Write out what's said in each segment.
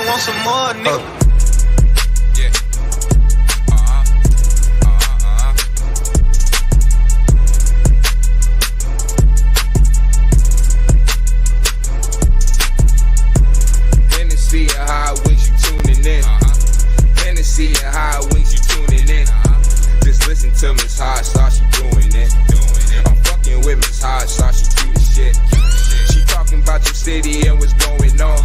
want some more, nigga. Yeah. Hennessy and Hotwings, you tuning in. Hennessy and Hotwings, you tuning in. Just listen to Miss Hot Sauce, she doing it. I'm fucking with Miss Hot Sauce, she cute as shit. She talking about your city and what's going on.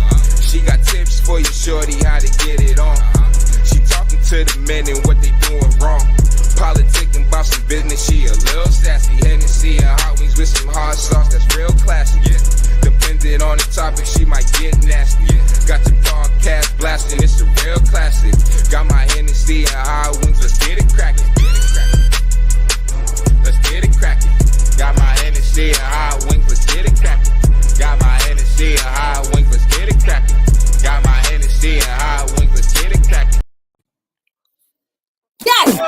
She got tips for you, shorty, how to get it on. She talking to the men and what they doing wrong. Politicking about some business, she a little sassy. Hennessy and Hotwings with some hot sauce, that's real classy. Depending on the topic, she might get nasty. Got your podcast blasting, it's a real classic. Got my Hennessy and Hotwings, let's get it cracking. Let's get it cracking. Got my Hennessy and Hotwings, let's get it cracking. Got my Hennessy and Hotwings, let's get it cracking. Got my Hennessy and Hotwings, let's get it cracking. Yes!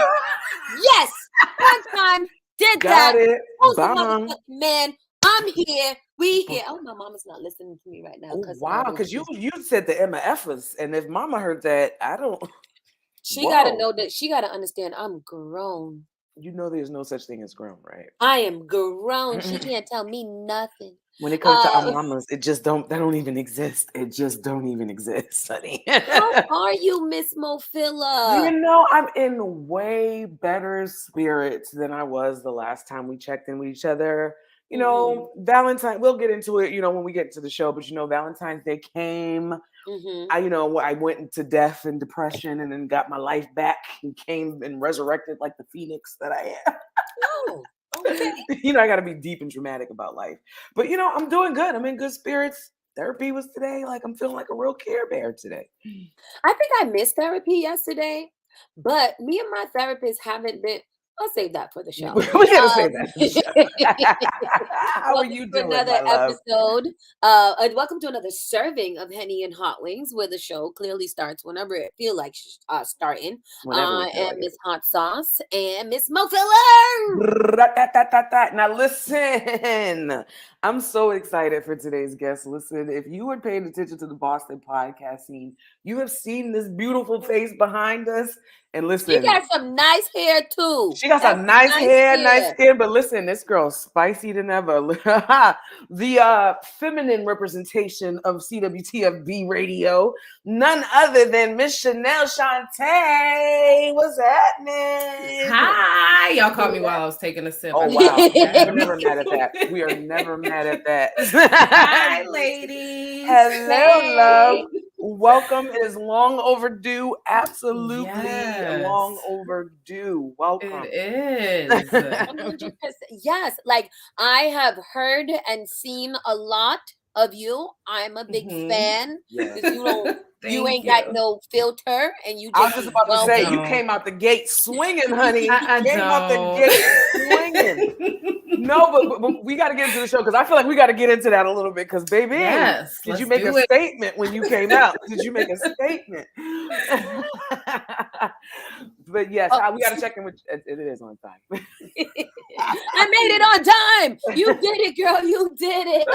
Yes! One time, did Got that. it. Who's the Bomb. motherfucking man? I'm here. We here. Oh, my mama's not listening to me right now. Oh, wow, because you said the MFers, and if Mama heard that, I don't. She gotta know that. She gotta understand. I'm grown. You know, there's no such thing as grown, right? I am grown. She can't tell me nothing. When it comes to our mamas, it just don't. That don't even exist. It just don't even exist, honey. How are you, Miss Mofilla? You know, I'm in way better spirits than I was the last time we checked in with each other. You know, Valentine, we'll get into it, you know, when we get to the show, but you know, Valentine's Day came. I went into death and depression and then got my life back and came and resurrected like the phoenix that I am. Oh, okay. You know, I got to be deep and dramatic about life. But, you know, I'm doing good. I'm in good spirits. Therapy was today. Like, I'm feeling like a real Care Bear today. I think I missed therapy yesterday, but me and my therapist haven't been. I'll save that for the show. We gotta save that for the show. How are you doing, another my love? episode. Welcome to another serving of Henny and Hotwings, where the show clearly starts whenever it feel like starting. And Miss Hot Sauce and Miss Mofilla. Now listen, I'm so excited for today's guest. Listen, if you were paying attention to the Boston podcast scene, you have seen this beautiful face behind us. And listen, she got some nice hair too. She got some nice hair, nice skin. But listen, this girl's spicy than ever. The feminine representation of CWTFB radio, none other than Miss Chanel Shantae. What's happening? Hi, y'all caught me while I was taking a sip. Oh wow, we're never mad at that. We are never mad at that. Hi, ladies. Hello, love. Welcome. It is long overdue. Absolutely long overdue. Welcome. It is. 100%. Yes. Like, I have heard and seen a lot of you. I'm a big fan. Yes. You ain't got no filter, and you just. I was just about to say, you came out the gate swinging, honey. I came out the gate swinging. No, but we got to get into the show because I feel like we got to get into that a little bit. Because, baby, did you make a statement when you came out? Did you make a statement? But yes, we got to check in with. It is on time. I made it on time. You did it, girl. You did it.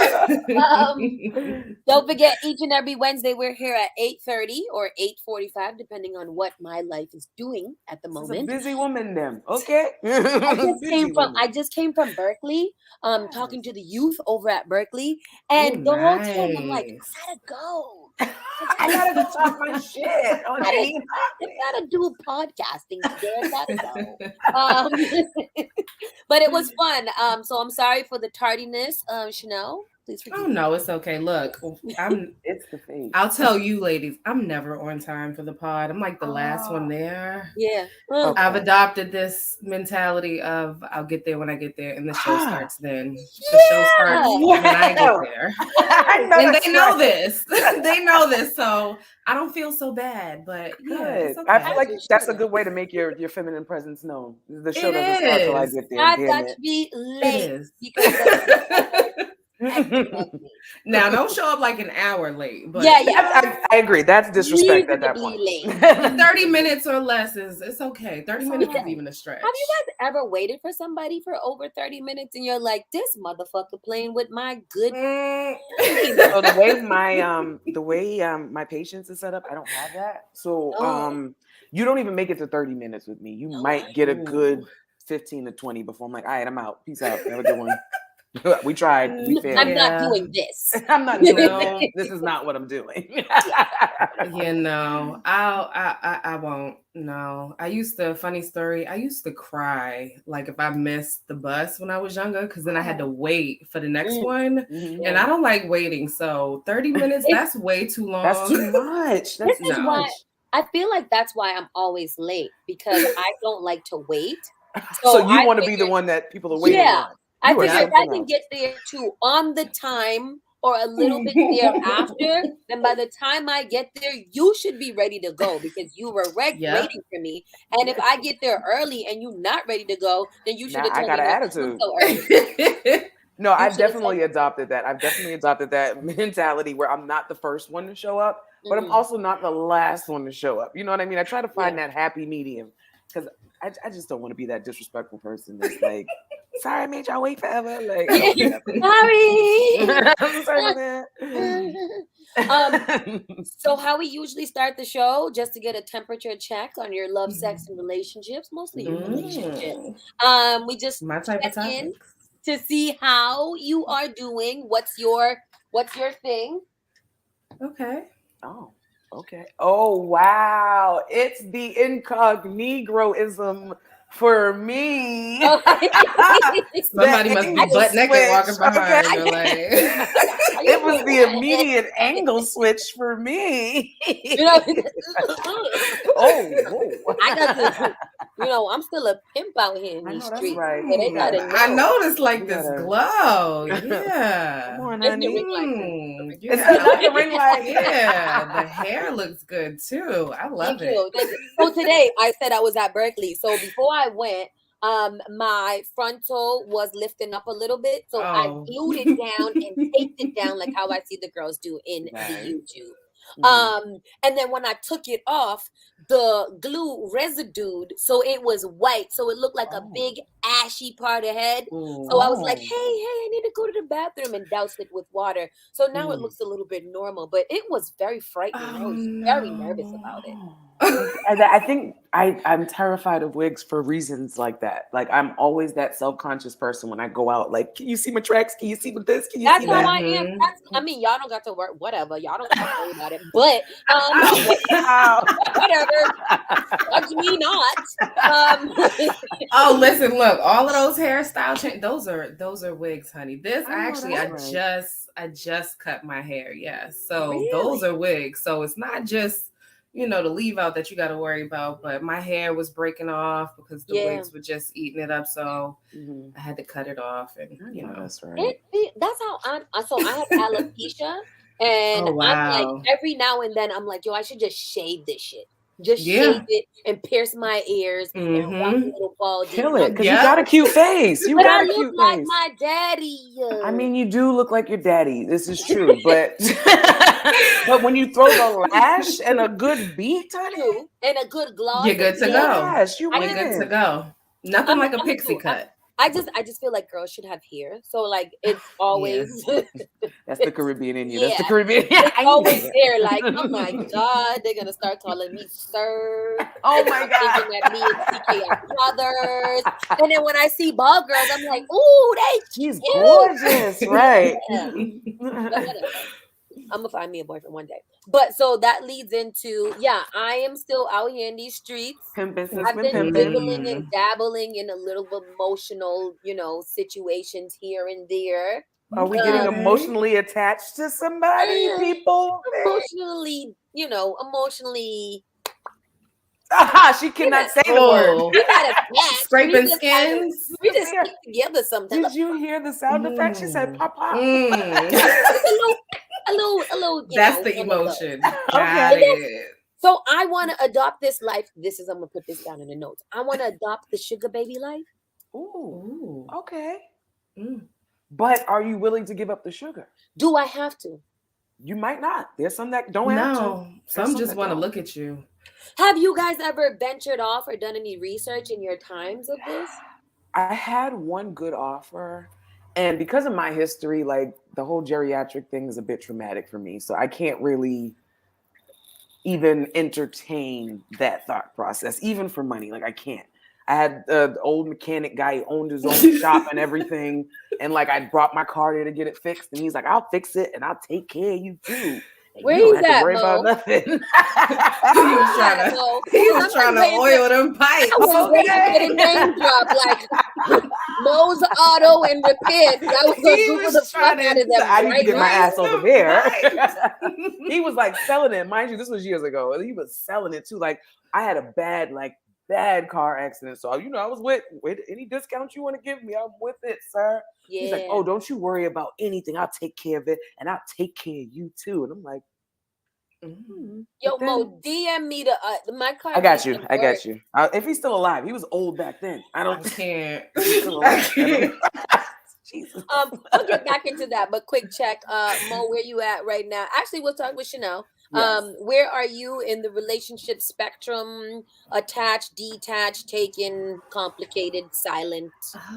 Don't forget, each and every Wednesday we're here at 8:30 or 8:45, depending on what my life is doing at the moment. Busy woman, them. Okay. I just came from Berkeley, talking to the youth over at Berkeley, and the whole time I'm like, I gotta go. I gotta go talk my shit. I gotta do podcasting today. I gotta go. But it was fun. So I'm sorry for the tardiness, Chanel. Please forgive me. Oh no, it's okay. Look, it's the face. I'll tell you, ladies, I'm never on time for the pod. I'm like the last one there. Yeah. Okay. I've adopted this mentality of I'll get there when I get there, and the show starts then. The show starts when I get there. And they know this. They know this, so I don't feel so bad. But yeah, it's okay. I feel like that's a good way to make your feminine presence known. The show doesn't start till I get there. I've got to be late because Now, don't show up like an hour late. But I agree. That's disrespect at that point. Late. 30 minutes or less it's okay. 30 minutes is even a stretch. Have you guys ever waited for somebody for over 30 minutes and you're like, this motherfucker playing with my good? So the way my patience is set up, I don't have that. So you don't even make it to 30 minutes with me. You might get a good 15 to 20 before I'm like, all right, I'm out. Peace out. Have a good one. We tried. We failed. I'm not doing this. I'm not doing this is not what I'm doing. I won't. No. Funny story, I used to cry like if I missed the bus when I was younger, because then I had to wait for the next one. Mm-hmm. And I don't like waiting. So 30 minutes, that's way too long. That's too much. That's this is why I feel like that's why I'm always late, because I don't like to wait. So you want to be the one that people are waiting on. I figure if I can get there too on the time or a little bit thereafter, then by the time I get there, you should be ready to go because you were waiting for me. And if I get there early and you're not ready to go, then you should have told me. I got an attitude. So early. No, I've definitely adopted that. I've definitely adopted that mentality where I'm not the first one to show up, but I'm also not the last one to show up. You know what I mean? I try to find that happy medium because I just don't want to be that disrespectful person that's like, sorry, I made y'all wait forever. Like, sorry. So how we usually start the show, just to get a temperature check on your love, sex, and relationships, mostly your relationships. We just check in to see how you are doing. What's your thing? Okay. Oh. Okay. Oh, wow. It's the incognigroism for me. Somebody must be butt naked walking behind. Okay. It was the immediate angle switch for me. I got to, I'm still a pimp out here in these streets. Right. So they gotta know. I noticed this glow. Yeah. Come on, honey. It's not the ring light. Yeah. The hair looks good too. I love it. Thank you. So today I said I was at Berkeley. So before I went, my frontal was lifting up a little bit, so I glued it down and taped it down like how I see the girls do in the YouTube. And then when I took it off, the glue residued, so it was white, so it looked like a big ashy part of head. So I was like, hey, I need to go to the bathroom, and doused it with water. So now it looks a little bit normal, but it was very frightening. I was very nervous about it. I think I'm terrified of wigs for reasons like that. Like, I'm always that self-conscious person when I go out. Like, can you see my tracks? Can you see with this? Can you see that? That's how I am. I mean, y'all don't got to work. Whatever. Y'all don't got to worry about it. But whatever. Judge me not. Oh, listen, look. All of those hairstyle change. Those are wigs, honey. This I just cut my hair. Yes. So those are wigs. So it's not just the leave out that you got to worry about, but my hair was breaking off because the wigs were just eating it up. So I had to cut it off, and that's right. That's how I have alopecia, and I'm like, every now and then I'm like, yo, I should just shave this shit. Just shave it and pierce my ears and rock a little bald. Kill it, because you got a cute face. You got a cute face. Like my daddy. I mean, you do look like your daddy. This is true, but but when you throw the lash and a good beat, honey, and a good gloss, you're good to go. Yes, you're good to go. Nothing like a pixie cut. I just feel like girls should have hair. So like it's always that's the Caribbean in you. That's the Caribbean. It's always there. Like, oh my God, they're gonna start calling me sir. Oh my God. Thinking that me and CK are brothers. And then when I see bald girls, I'm like, ooh, she's gorgeous, right? I'm gonna find me a boyfriend one day. But so that leads into, I am still out here in these streets. I've been dibbling and dabbling in a little emotional, situations here and there. Are we getting emotionally attached to somebody, people? Emotionally, emotionally. She cannot say the word. We got a scraping skins. We just stick together sometimes. Did you hear the sound effect? She said, "Pop, pop." A little. That's the emotion. Got it. So I want to adopt this life. I'm gonna put this down in the notes. I want to adopt the sugar baby life. Ooh. Okay. But are you willing to give up the sugar? Do I have to? You might not. There's some that don't have to. No, some just want to look at you. Have you guys ever ventured off or done any research in your times of this? I had one good offer, and because of my history, like the whole geriatric thing is a bit traumatic for me. So I can't really even entertain that thought process, even for money. Like I can't. I had the old mechanic guy who owned his own shop and everything. And like I brought my car there to get it fixed. And he's like, I'll fix it and I'll take care of you too. And Where you don't he's have to at, worry Mo? about nothing. He was trying to oil them pipes. I was waiting to get a name drop like Mo's Auto and Repair. I was going to Google the fuck out of them. I need to get my ass over there. Right. He was like selling it. Mind you, this was years ago. He was selling it too. Like I had a bad car accident. So, I was with any discount you want to give me, I'm with it, sir. Yeah. He's like, oh, don't you worry about anything. I'll take care of it. And I'll take care of you too. And I'm like, Yo, Mo, DM me my car. I got you. If he's still alive, he was old back then. I can't. Jesus. I'll get back into that, but quick check. Mo, where you at right now? Actually, we'll talk with Chanel. Yes. Where are you in the relationship spectrum? Attached, detached, taken, complicated, silent?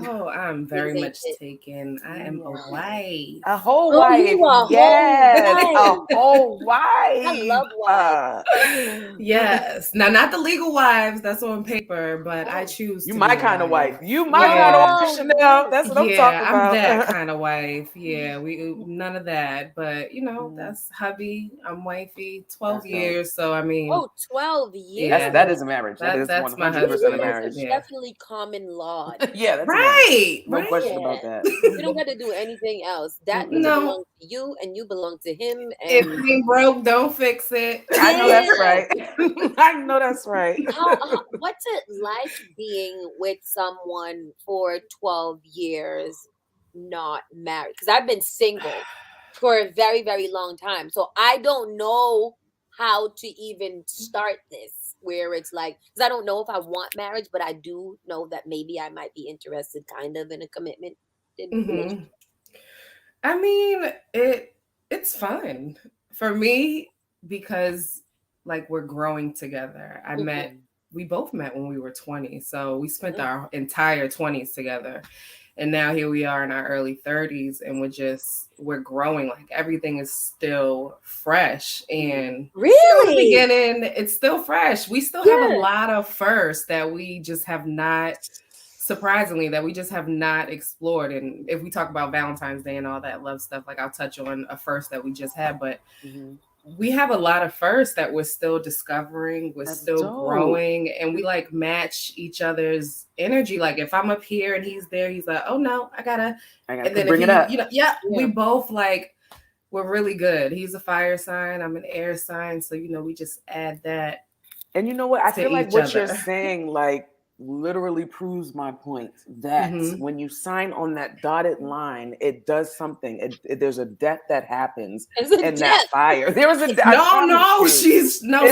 Oh, I'm very much taken. I am a wife. A whole wife. Yes. A whole wife. I love wives. Yes. Now, not the legal wives. That's on paper, but I choose. You my kind of wife. You my kind of wife, Chanel. That's what I'm talking about. I'm that kind of wife. Yeah, we none of that. But that's hubby. I'm wifey. 12 years. So I mean, 12 years. That is a marriage. That's 100% my a marriage. Definitely common law. Yeah, that's right. No question about that. You don't got to do anything else. That belongs to you, and you belong to him. And if it broke, don't fix it. I know that's right. I know that's right. What's it like being with someone for 12 years, not married? Because I've been single for a very, very long time. So I don't know how to even start this, where it's like, because I don't know if I want marriage, but I do know that maybe I might be interested kind of in a commitment. I mean, it's fun for me because like we're growing together. We both met when we were 20. So we spent our entire 20s together. And now here we are in our early 30s and we're growing. Like everything is still fresh. And really, in the beginning, it's still fresh. We still have a lot of firsts that we just have not, surprisingly, that we just have not explored. And if we talk about Valentine's Day and all that love stuff, like I'll touch on a first that we just had, but we have a lot of firsts that we're still discovering, we're still growing, and we like match each other's energy. Like if I'm up here and he's there, he's like, oh no, I gotta and then bring it up. We both like, we're really good. He's a fire sign, I'm an air sign. So, we just add that. And you know what? I feel like what you're saying, like, literally proves my point that when you sign on that dotted line, it does something. There's a death that happens in that fire. There was a death.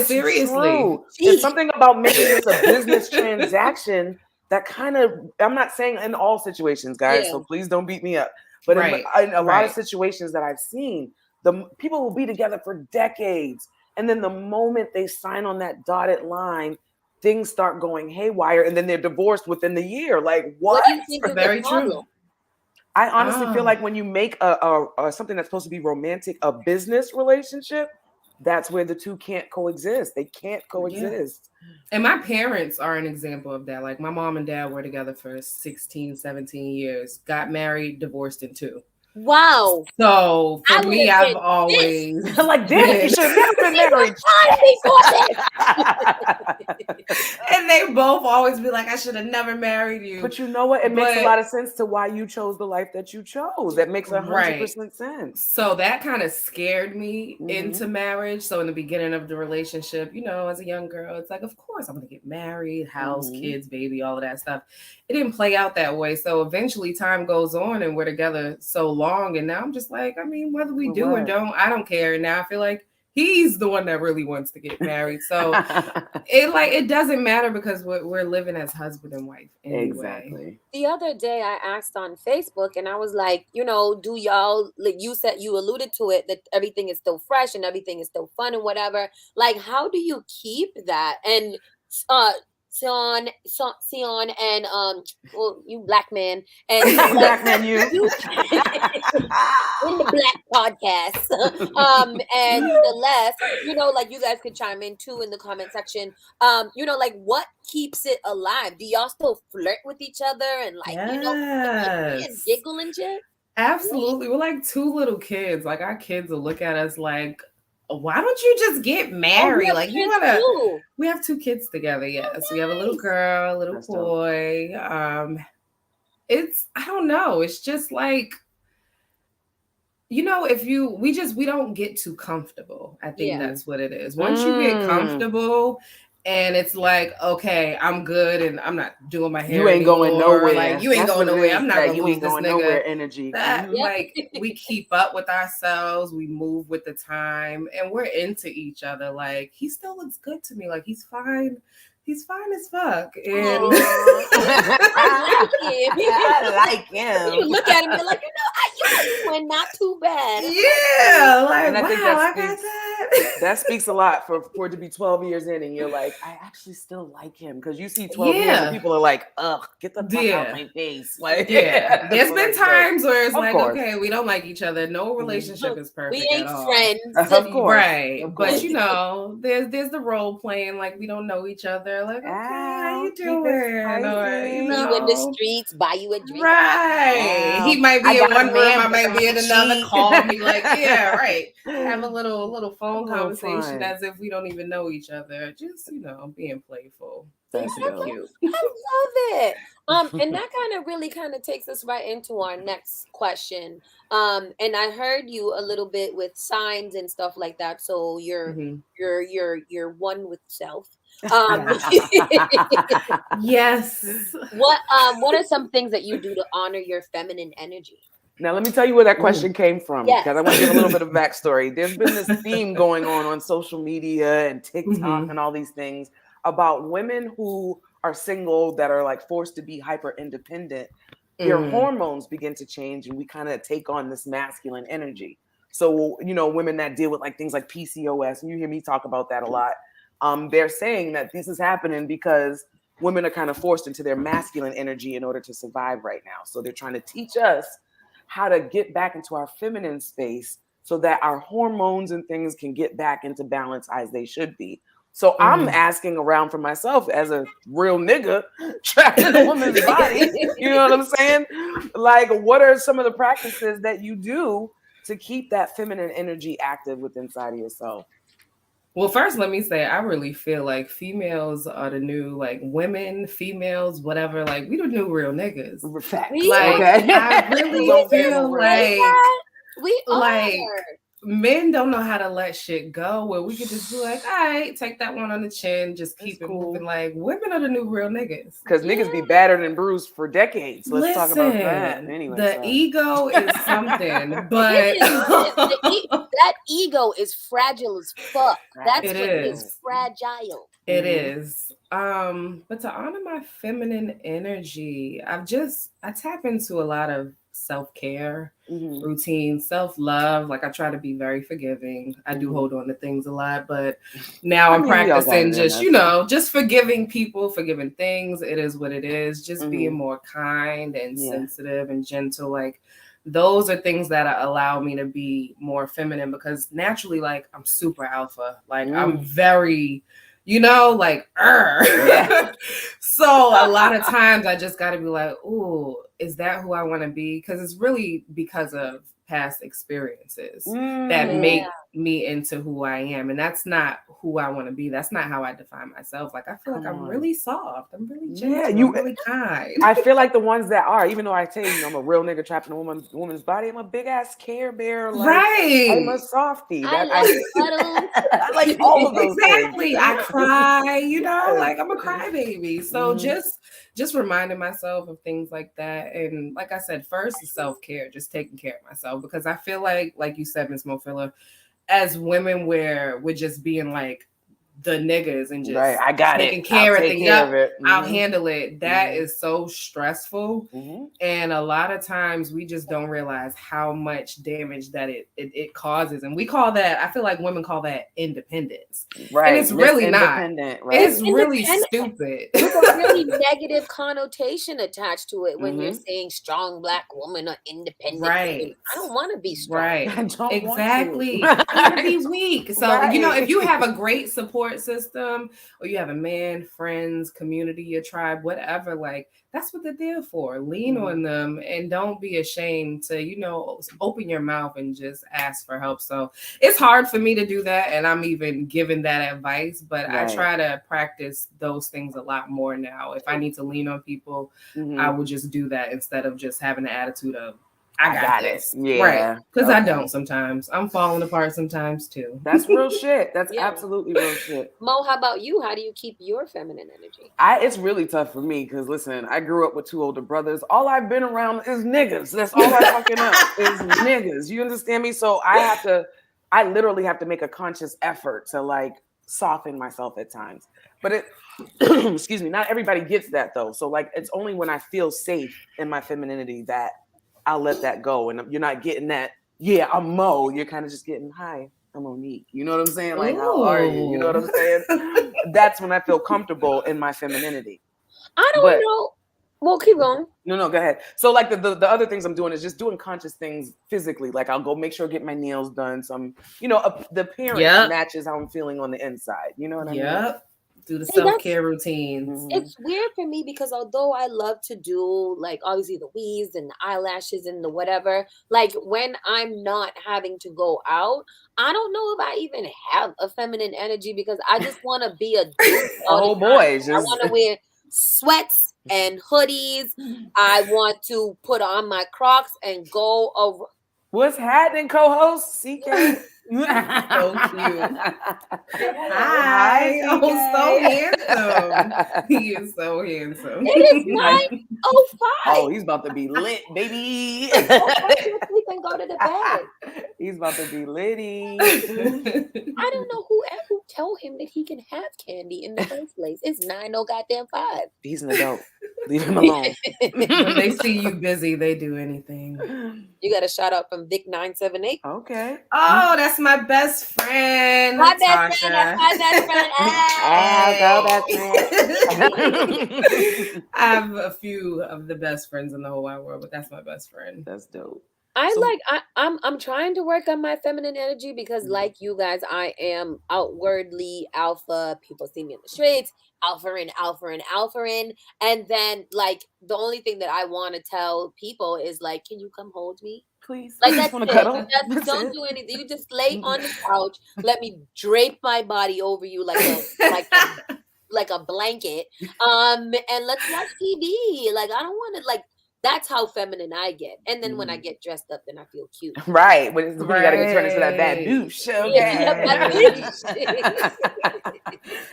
Seriously. True. It's something about making this a business transaction that kind of, I'm not saying in all situations, guys, so please don't beat me up. But in a lot of situations that I've seen, the people will be together for decades. And then the moment they sign on that dotted line, things start going haywire, and then they're divorced within the year. Like, what? do you think is very the problem? true. I honestly feel like when you make a something that's supposed to be romantic a business relationship, that's where the two can't coexist. They can't coexist. And my parents are an example of that. Like my mom and dad were together for 16, 17 years, got married, divorced in 2. Wow. So for me, I've always like, damn, you should have never been married. And they both always be like, I should have never married you. But you know what? It makes a lot of sense to why you chose the life that you chose. That makes 100% sense. So that kind of scared me into marriage. So in the beginning of the relationship, as a young girl, it's like, of course I'm going to get married, house, kids, baby, all of that stuff. It didn't play out that way. So eventually time goes on and we're together so long. And now I'm just like, I mean, whether we do or don't, I don't care. And now I feel like he's the one that really wants to get married. So it doesn't matter because we're living as husband and wife anyway. Exactly. The other day I asked on Facebook and I was like, do y'all, like you said, you alluded to it, that everything is still fresh and everything is still fun and whatever. Like, how do you keep that? And Sion and well, you black man and Black man, you in the black podcast. And Celeste, like you guys could chime in too in the comment section. Like what keeps it alive? Do y'all still flirt with each other and like and giggle and shit? Absolutely. We're like two little kids. Like our kids will look at us like, why don't you just get married? Like we have two kids together. Yes. We have a little girl, a little boy. I don't know. It's just like, we don't get too comfortable. I think that's what it is. Once you get comfortable and it's like, okay, I'm good and I'm not doing my hair. You ain't going nowhere. Like you ain't going nowhere. I'm not going to lose this nigga. Nowhere energy. Like we keep up with ourselves. We move with the time and we're into each other. Like he still looks good to me. Like he's fine. He's fine as fuck. And I like him. You look at him, you're like, you went not too bad. Yeah, like and I think I got that. That speaks a lot for it to be 12 years in, and you're like, I actually still like him because you see 12 years and people are like, ugh, get the fuck out my face. Like, there's been times where it's like, okay, we don't like each other. No relationship is perfect. We ain't at all. friends, of course, right? But there's the role playing like we don't know each other. Like, okay, how you doing? You in the streets, buy you a drink. Right. Wow. He might be in one room, I might be in another. Call me like, yeah, right. Have a little phone conversation as if we don't even know each other. Just, being playful. That's cute. I love it. And that really takes us right into our next question. And I heard you a little bit with signs and stuff like that. So you're one with self. Yes. What are some things that you do to honor your feminine energy? Now, let me tell you where that question came from, because I want to give a little bit of backstory. There's been this theme going on social media and TikTok and all these things about women who are single that are like forced to be hyper independent. Their hormones begin to change and we kind of take on this masculine energy. So, women that deal with like things like PCOS, and you hear me talk about that a lot. They're saying that this is happening because women are kind of forced into their masculine energy in order to survive right now. So they're trying to teach us how to get back into our feminine space so that our hormones and things can get back into balance as they should be. So I'm asking around for myself as a real nigga trapped in a woman's body. You know what I'm saying? Like, what are some of the practices that you do to keep that feminine energy active within inside of yourself? Well, first, let me say, I really feel like females are the new, like, women, females, whatever. Like, we the new real niggas. Fact. Like, I really feel like we are. Men don't know how to let shit go, where we could just be like, all right, take that one on the chin, just keep it moving. Like, women are the new real niggas. Because niggas be battered and bruised for decades. Let's talk about that. Anyway, the ego is something, but that ego is fragile as fuck. That's what is fragile. It is. But to honor my feminine energy, I tap into a lot of self-care routine, self-love. Like I try to be very forgiving. I do hold on to things a lot, but now I'm practicing just forgiving people, forgiving things. It is what it is. Just being more kind and sensitive and gentle. Like those are things that allow me to be more feminine because naturally, like I'm super alpha. Like I'm very, So a lot of times I just got to be like, ooh, is that who I want to be? Because it's really because of past experiences that make me into who I am. And that's not who I want to be. That's not how I define myself. Like, I feel like I'm really soft. I'm really gentle. I'm really kind. I feel like the ones that are, even though I tell you, I'm a real nigga trapped in a woman's body, I'm a big ass Care Bear. Like, I'm a softie. I like all of those exactly. things. I cry, like I'm a crybaby. So just reminding myself of things like that. And like I said, first is self-care, just taking care of myself. Because I feel like you said, Ms. Mofilla, as women where we're just being like the niggas and just I got taking it. care I'll of take things. care of it. I'll handle it. That is so stressful. And a lot of times we just don't realize how much damage that it causes. And we call that, I feel like women call that independence. Right. And it's really not. Right. It's really stupid. There's a really negative connotation attached to it when you're saying strong Black woman or independent. Right. I don't want to be strong. Right. I don't exactly. want to. I want to be weak. So, if you have a great support system or you have a man, friends, community, your tribe, whatever, like that's what they're there for. Lean on them and don't be ashamed to, open your mouth and just ask for help. So it's hard for me to do that. And I'm even giving that advice, but I try to practice those things a lot more now. If I need to lean on people, I will just do that instead of just having the attitude of, I got this. Yeah. Right. Because I don't sometimes. I'm falling apart sometimes too. That's real shit. That's absolutely real shit. Mo, how about you? How do you keep your feminine energy? It's really tough for me because listen, I grew up with 2 older brothers. All I've been around is niggas. That's all I fucking know is niggas. You understand me? So I literally have to make a conscious effort to like soften myself at times. But excuse me, not everybody gets that though. So like it's only when I feel safe in my femininity that I'll let that go. And you're not getting that, yeah, I'm Mo. You're kind of just getting, hi, I'm Monique. You know what I'm saying? Like, how are you? You know what I'm saying? That's when I feel comfortable in my femininity. I don't know. Well, keep going. No, go ahead. So like the other things I'm doing is just doing conscious things physically. Like I'll go make sure I get my nails done. So I'm, the appearance matches how I'm feeling on the inside. You know what I mean? Do the self-care routines. It's weird for me because although I love to do like obviously the weaves and the eyelashes and the whatever, like when I'm not having to go out, I don't know if I even have a feminine energy because I just want to be a dude. Oh boy, I want to wear sweats and hoodies. I want to put on my Crocs and go over. What's happening, co-host? CK. So cute. Hi. Oh, so handsome. He is so handsome. It is 9:05. Oh, he's about to be lit, baby. We can go to the bed. He's about to be litty. I don't know who told him that he can have candy in the first place. It's 9:05. He's an adult. Leave him alone. When they see you busy, they do anything. You got a shout out from Vic 978. Okay. Oh, that's my best friend. My best friend. That's my best friend. I have a few of the best friends in the whole wide world, but that's my best friend. That's dope. I'm trying to work on my feminine energy because like you guys, I am outwardly alpha. People see me in the streets, alpha in. And then like the only thing that I want to tell people is like, can you come hold me? Please. Like that's it. Cuddle? Don't do anything. You just lay on the couch. Let me drape my body over you like a blanket. And let's watch TV. Like I don't want to like. That's how feminine I get. And then when I get dressed up, then I feel cute. Right. When you got to get turned into that bad douche. Okay.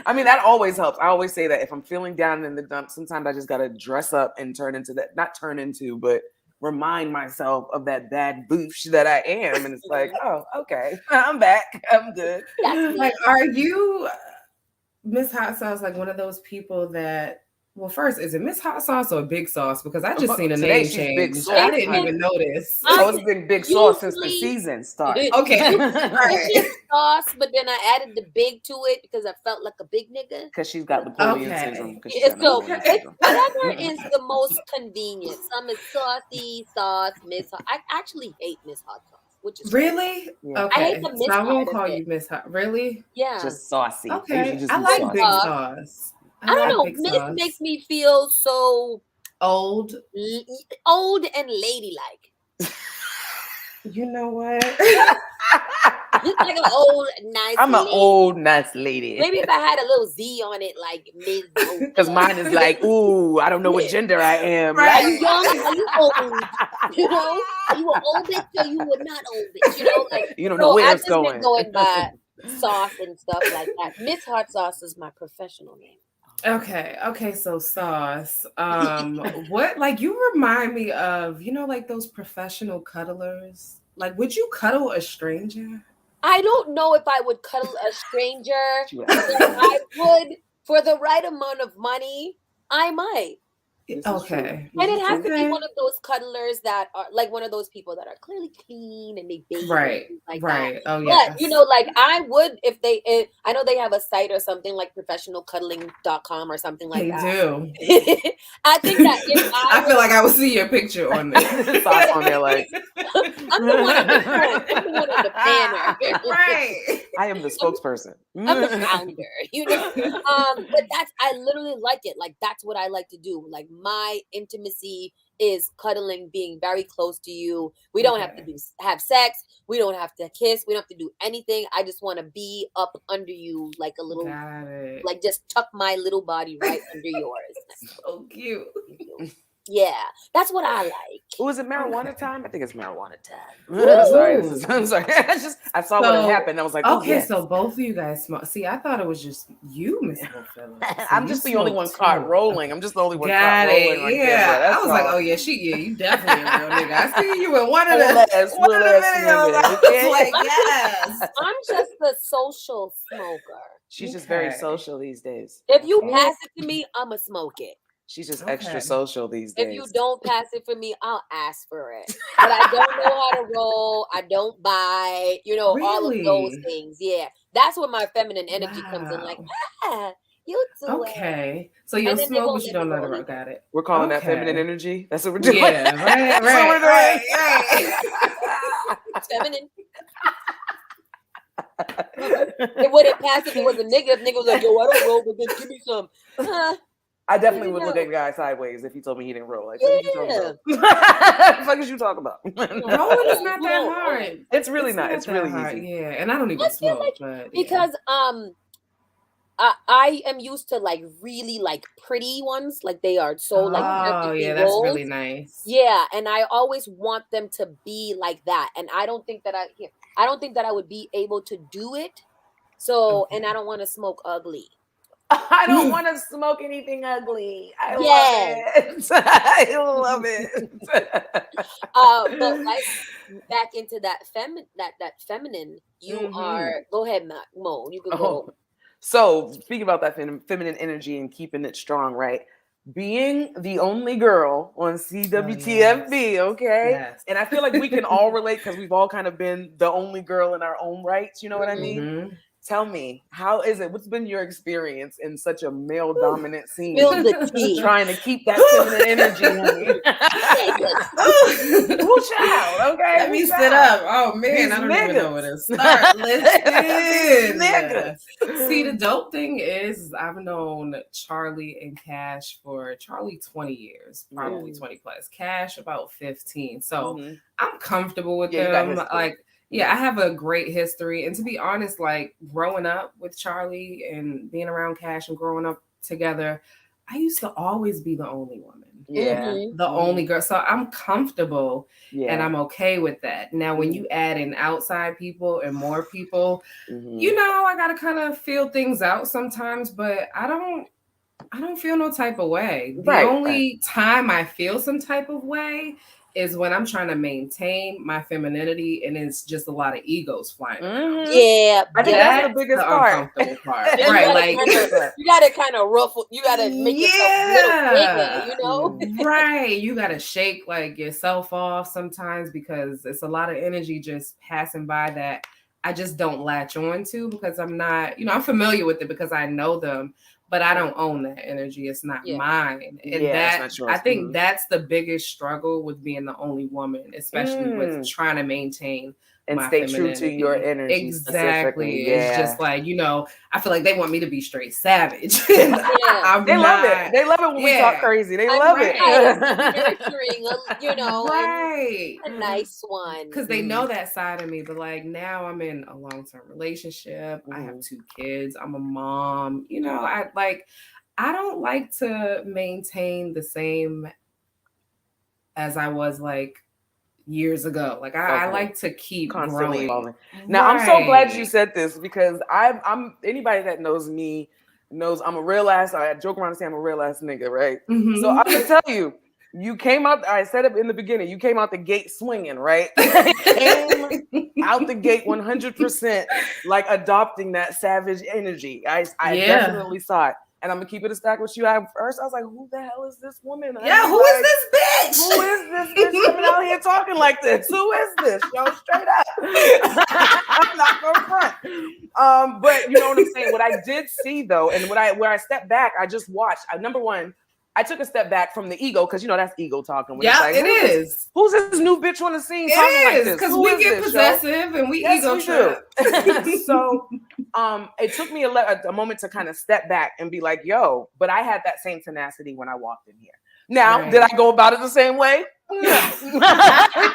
I mean, that always helps. I always say that if I'm feeling down in the dumps, sometimes I just got to dress up and but remind myself of that bad boosh that I am. And it's like, oh, okay. I'm back. I'm good. Like, are you, Miss Hot Sauce, like one of those people that, well, first, is it Miss Hot Sauce or Big Sauce? Because I just seen a name change. Big Sauce. I didn't even notice. It's been Big Sauce since the season started. Okay. It's sauce, but then I added the big to it because I felt like a big nigga. Because she's got Napoleon syndrome. So whatever is the most convenient. Some is saucy sauce, Miss Hot. I actually hate Miss Hot Sauce. Which is really? Yeah. Okay. I hate the Miss So I won't Hot call of you it. Miss Hot. Really? Yeah. Just saucy. Okay. Just I like saucy. Big Sauce. I don't know. Miss makes me feel so old and ladylike. You know what? Just like an old, nice I'm lady. an old, nice lady. Maybe if I had a little Z on it, like Ms. Because mine is like, ooh, I don't know what gender I am. Right. Are you young? Are you old? You know? Are you an old bitch or you were not old bitch? You know? Like, you don't know where it's going. I've just been going by sauce and stuff like that. Miss Hot Sauce is my professional name. Okay, so Sauce. What, like, you remind me of, like those professional cuddlers. Like, would you cuddle a stranger? I don't know if I would cuddle a stranger. I would, for the right amount of money, I might. Okay. And it has to be one of those cuddlers that are like one of those people that are clearly clean and they bathe Right. like Right. that. Oh yeah. But you know, like I would if I know they have a site or something like professionalcuddling.com or something like that. They do. I think that if I feel like I would see your picture on there. Thoughts on there, like I'm the one in the front. I'm the one in the banner. Right. I am the spokesperson. I'm the founder, you know. But I literally like it. Like that's what I like to do. Like my intimacy is cuddling, being very close to you. We don't have to have sex. We don't have to kiss. We don't have to do anything. I just want to be up under you, like a little, like just tuck my little body right under yours. So cute. Yeah, that's what I like. Was it marijuana time? I think it's marijuana time. I'm sorry. I saw what had happened. I was like, okay, so both of you guys smoke. See, I thought it was just you, Miss Phillips. I'm just the only one caught rolling. I'm just the only one caught rolling. Right there, I was like, oh yeah, you definitely a real nigga. I see you in one of the videos. I was like, yes. I'm just the social smoker. She's just very social these days. If you pass it to me, I'ma smoke it. She's just extra social these days. If you don't pass it for me, I'll ask for it. But I don't know how to roll. I don't buy, all of those things. Yeah. That's where my feminine energy comes in. Like, you do it. Okay. So you'll smoke, but you don't know how to roll. Got it. We're calling that feminine energy. That's what we're doing. Yeah, right. It's feminine. It wouldn't pass if it was a nigga. If nigga was like, yo, I don't roll, but then give me some. I definitely would look at the guy sideways if he told me he didn't roll. Like, what the fuck is you talking about? Rolling is not that hard. It's really not. It's really easy. Yeah, and I don't even smoke. Because I am used to like really like pretty ones. Like they are so like that's really nice. Yeah, and I always want them to be like that. And I don't think that I would be able to do it. So, and I don't want to smoke ugly. I don't want to smoke anything ugly. I love it. I love it. But like back into that feminine, you are. Go ahead, Mo. You can go. So speaking about that feminine energy and keeping it strong, right? Being the only girl on CWTFB, okay? Yes. And I feel like we can all relate because we've all kind of been the only girl in our own rights. You know what I mean? Tell me, how is it? What's been your experience in such a male-dominant scene? Trying to keep that feminine energy. Ooh, child, okay? Let me sit up. Oh, man, I don't even know where to start. Listen. See, the dope thing is I've known Charlie and Cash for 20 years, probably 20 plus. Cash, about 15. So I'm comfortable with them. Like, yeah, I have a great history. And to be honest, like growing up with Charlie and being around Cash and growing up together, I used to always be the only woman. Yeah. The only girl. So I'm comfortable and I'm okay with that. Now, when you add in outside people and more people, I got to kind of feel things out sometimes, but I don't feel no type of way. The only time I feel some type of way is when I'm trying to maintain my femininity and it's just a lot of egos flying around. Yeah, I think that's the biggest part. Right, like you gotta kind of ruffle. You gotta make yourself little bigger, Right, you gotta shake like yourself off sometimes because it's a lot of energy just passing by that I just don't latch on to because I'm not, I'm familiar with it because I know them. But I don't own that energy. It's not mine. And I think that's the biggest struggle with being the only woman, especially with trying to maintain and stay true to your energy. Exactly. It's just like, I feel like they want me to be straight savage. They love it. They love it when we talk crazy. They love it. Nurturing, a nice one. Because they know that side of me. But like now I'm in a long-term relationship. I have 2 kids. I'm a mom. I don't like to maintain the same as I was like years ago. Like I like to keep constantly growing. Now I'm so glad you said this because I'm anybody that knows me knows I'm a real ass. I joke around and say I'm a real ass nigga, right? So I'm gonna tell you, You came out. I said it in the beginning. You came out the gate swinging, right? Came out the gate 100%, like adopting that savage energy. I definitely saw it. And I'm gonna keep it a stack with you. At first, I was like, "Who the hell is this woman?" Who is this bitch? Who is this bitch coming out here talking like this? Who is this? Yo, straight up. I'm not gonna front. But you know what I'm saying. What I did see though, and where I stepped back, I just watched. Number one, I took a step back from the ego because that's ego talking. Yeah, like, it is. Who's this new bitch on the scene talking like this? Because we get possessive and we ego trip. So it took me a moment to kind of step back and be like, yo, but I had that same tenacity when I walked in here. Now, did I go about it the same way? No.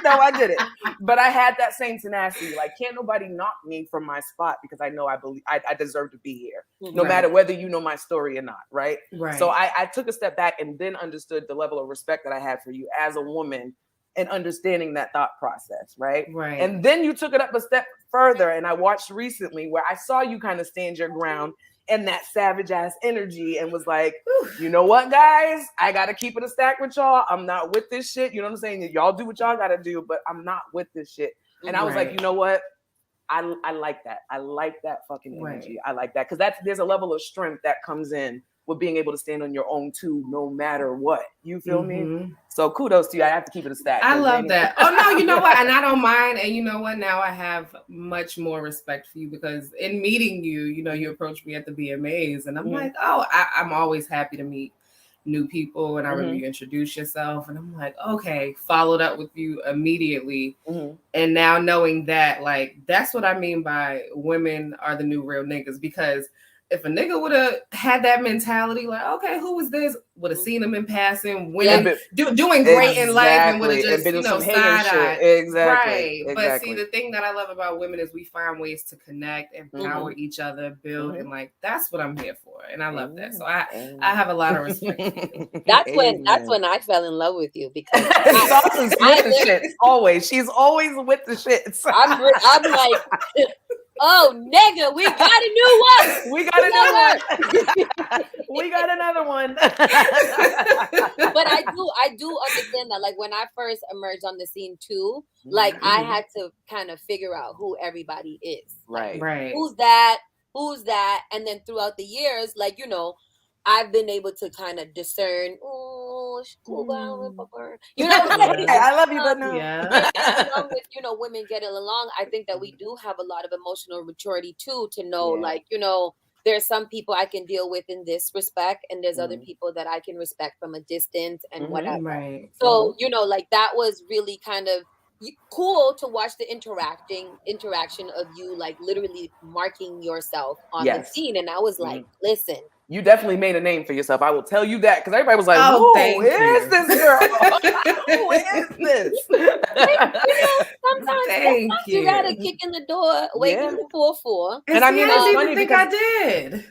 No, I didn't. But I had that same tenacity. Like, can't nobody knock me from my spot because I know I believe I deserve to be here, no matter whether you know my story or not, right? So I took a step back and then understood the level of respect that I had for you as a woman and understanding that thought process, right? And then you took it up a step further, and I watched recently where I saw you kind of stand your ground and that savage ass energy and was like, you know what, guys? I got to keep it a stack with y'all. I'm not with this shit. You know what I'm saying? Y'all do what y'all got to do, but I'm not with this shit. And I was like, you know what? I like that. I like that fucking energy. I like that. Because there's a level of strength that comes in with being able to stand on your own too, no matter what. You feel me? So kudos to you. I have to keep it a stack. I love that. Oh no, you know what? And I don't mind. And you know what? Now I have much more respect for you because in meeting you, you approached me at the VMAs and I'm like, oh, I'm always happy to meet new people. And I remember you introduced yourself and I'm like, okay, followed up with you immediately. And now knowing that, like, that's what I mean by women are the new real niggas, because if a nigga would have had that mentality, like, okay, who was this? Would have seen him in passing, winning, doing great in life, and would have just, side-eyed. Exactly. Right. But see, the thing that I love about women is we find ways to connect, empower each other, build, and like, that's what I'm here for. And I love that. So I have a lot of respect for you. That's when I fell in love with you, because Dawson's with the shit. Always. She's always with the shit. I'm like, oh, nigga, we got a new one. We got another one. We got another one. But I do understand that. Like, when I first emerged on the scene too, like, I had to kind of figure out who everybody is. Right. Who's that? And then throughout the years, like, I've been able to kind of discern, you know what I'm saying? I love you, but no. Along with, women getting along, I think that we do have a lot of emotional maturity too, to know, like, there's some people I can deal with in this respect, and there's other people that I can respect from a distance and whatever. So, like, that was really kind of cool to watch the interaction of you, like, literally marking yourself on the scene. And I was like, listen, you definitely made a name for yourself. I will tell you that, because everybody was like, who is this girl? Who is this? Sometimes you gotta kick in the door, waiting for 4. And I mean, it's funny because I did.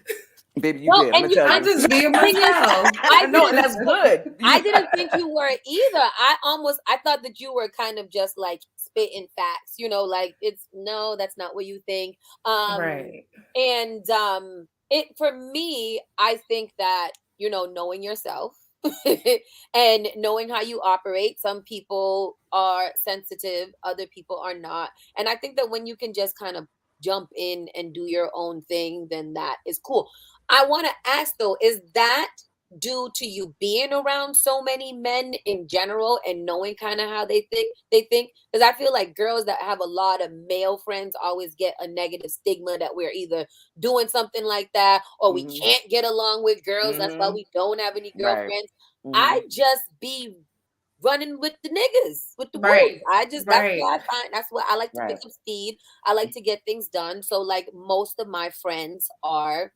Baby, you did. I'm just being myself. No, and that's good. I didn't think you were either. I thought that you were kind of just like spitting facts, like, that's not what you think. Right. And for me, I think that, knowing yourself and knowing how you operate, some people are sensitive, other people are not. And I think that when you can just kind of jump in and do your own thing, then that is cool. I want to ask though, is that due to you being around so many men in general and knowing kind of how they think? Because I feel like girls that have a lot of male friends always get a negative stigma that we're either doing something like that, or we can't get along with girls. That's why we don't have any girlfriends. I just be running with the niggas, with the boys. That's what I find. That's what I like to pick up speed. I like to get things done. So, like, most of my friends are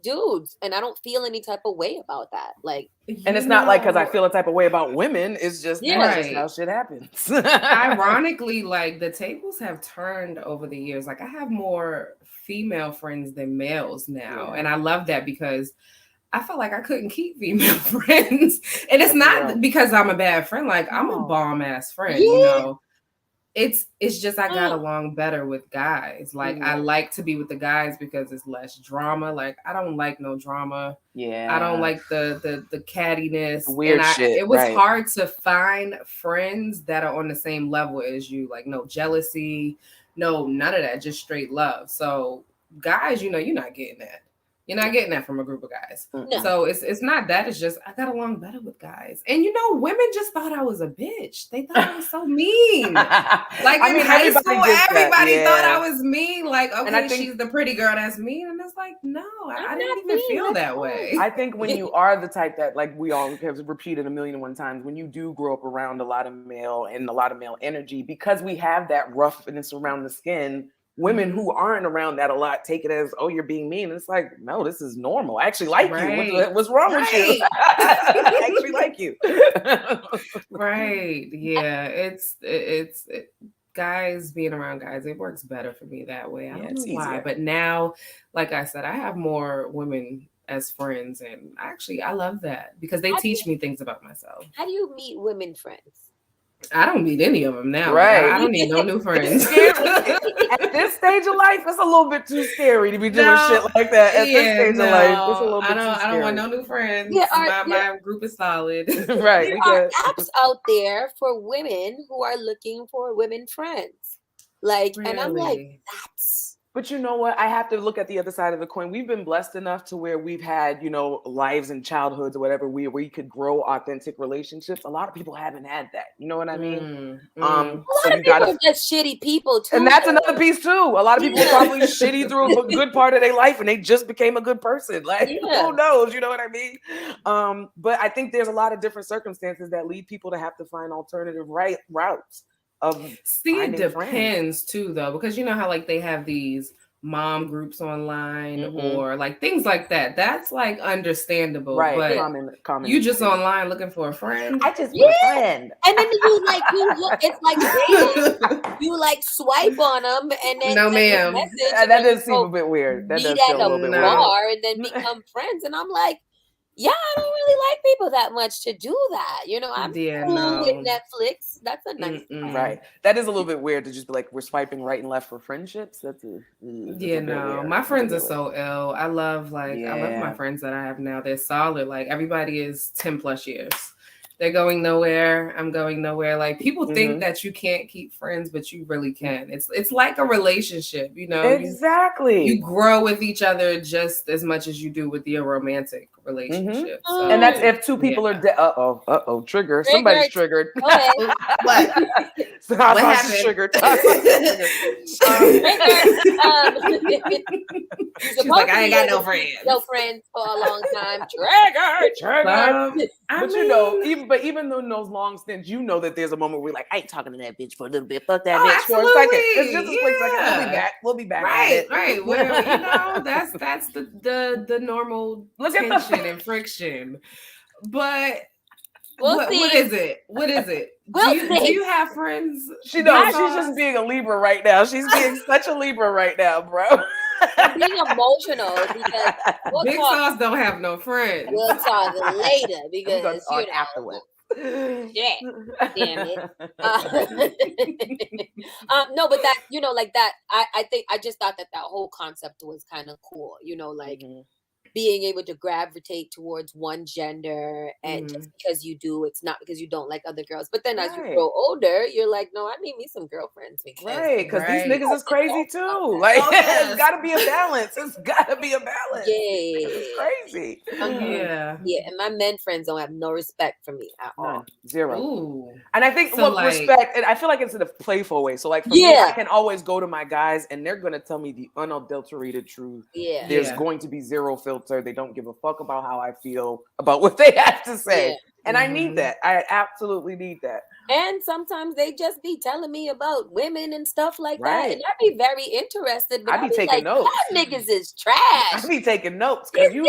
dudes, and I don't feel any type of way about that. Like, and it's not like because I feel a type of way about women. It's just that's just how shit happens. Ironically, like, the tables have turned over the years. Like, I have more female friends than males now, and I love that because I felt like I couldn't keep female friends, and it's not because I'm a bad friend. Like, I'm a bomb ass friend, It's just I got along better with guys. Like I like to be with the guys because it's less drama. Like I don't like no drama. Yeah. I don't like the cattiness. The weird shit. It was hard to find friends that are on the same level as you. Like no jealousy, no none of that. Just straight love. So guys, you're not getting that. You're not getting that from a group of guys. No. So it's not that. It's just I got along better with guys. And women just thought I was a bitch. They thought I was so mean. Like in high school, everybody thought I was mean. Like, okay, she's the pretty girl that's mean. And it's like, no, I didn't even feel that way. I think when you are the type that, like we all have repeated 1,000,001 times, when you do grow up around a lot of male and a lot of male energy, because we have that roughness around the skin, women who aren't around that a lot take it as, oh, you're being mean. And it's like, no, this is normal. I actually like you. What's wrong with you? I actually like you. Right. Yeah. It's guys being around guys. It works better for me that way. I don't know why. But now, like I said, I have more women as friends. And actually, I love that because they teach me things about myself. How do you meet women friends? I don't need any of them now. Right. I don't need no new friends. At this stage of life, it's a little bit too scary to be doing shit like that. At this stage of life, it's a little bit too scary. I don't want no new friends. My group is solid. Right. There are apps out there for women who are looking for women friends. Like, really? And I'm like, that's... But you know what? I have to look at the other side of the coin. We've been blessed enough to where we've had, lives and childhoods or whatever, where we could grow authentic relationships. A lot of people haven't had that. You know what I mean? A lot of people are just shitty people too. And that's another piece too. A lot of people are probably shitty through a good part of their life and they just became a good person. Like, who knows? You know what I mean? But I think there's a lot of different circumstances that lead people to have to find alternative routes. It depends too, though, because you know how like they have these mom groups online or like things like that. That's like understandable, right? But common you just online looking for a friend. I just want a friend, and then you look. It's like you like swipe on them, and then no, ma'am, that does seem a bit weird. That does feel a little bit weird. And then become friends, and I'm like. Yeah, I don't really like people that much to do that. I'm cool with Netflix. That's a nice right. That is a little bit weird to just be like, we're swiping right and left for friendships. That's my friends are so ill. I love my friends that I have now. They're solid. Like everybody is 10 plus years. They're going nowhere. I'm going nowhere. Like people think that you can't keep friends, but you really can. It's like a relationship, Exactly. You grow with each other just as much as you do with your romantic relationship. So, and that's if two people are trigger. Somebody's triggered. What? So what happened? Triggered. She's like, I ain't got no friends. No friends for a long time. Trigger. But even though in those long stints, that there's a moment where we're like, I ain't talking to that bitch for a little bit. Fuck that bitch for a second. It's just a quick second. We'll be back. Right. Well, that's the normal tension and friction. But what is it? What is it? Do you have friends? She's just being a Libra right now. She's being such a Libra right now, bro. I'm being emotional because Big Sauce don't have no friends. We'll talk later because afterwards. Yeah, damn it. No, but that like that. I think I just thought that whole concept was kind of cool. Being able to gravitate towards one gender, and just because you do, it's not because you don't like other girls. But then as you grow older, you're like, no, I need me some girlfriends. Because these niggas is crazy too. Like, it's got to be a balance. It's got to be a balance. Yeah, it's crazy. Yeah. And my men friends don't have no respect for me at all. Zero. Ooh. And I think respect, and I feel like it's in a playful way. So like for me, I can always go to my guys, and they're gonna tell me the unadulterated truth. Yeah. There's going to be zero filter. They don't give a fuck about how I feel about what they have to say. Yeah. And I need that. I absolutely need that. And sometimes they just be telling me about women and stuff like that. And I'd be very interested. But I'd be taking notes. Y'all niggas is trash. I'd be taking notes because you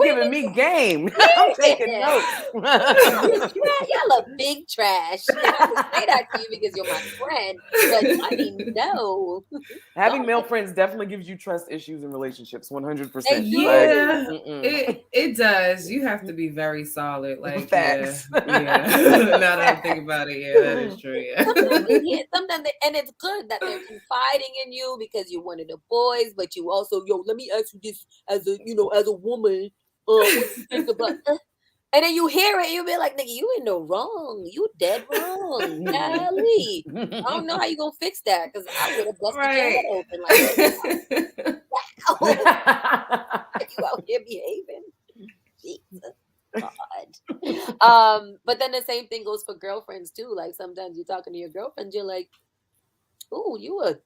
giving me game. I'm taking notes. Y'all are big trash. I would say that to you because you're my friend. But I mean, no. Having male friends definitely gives you trust issues in relationships. 100%. Yeah, It does. You have to be very solid. Like, Facts. yeah. Now that I'm thinking about it, yeah, that is true. Yeah. Sometimes and it's good that they're confiding in you because you're one of the boys, but you also, let me ask you this as a woman, what you think about and then you hear it, you be like, nigga, you in the wrong. You dead wrong. Golly. I don't know how you gonna fix that because I would have busted your head open like, wow. You out here behaving. Jesus God. But then the same thing goes for girlfriends too. Like sometimes you're talking to your girlfriend, you're like, "Ooh, you a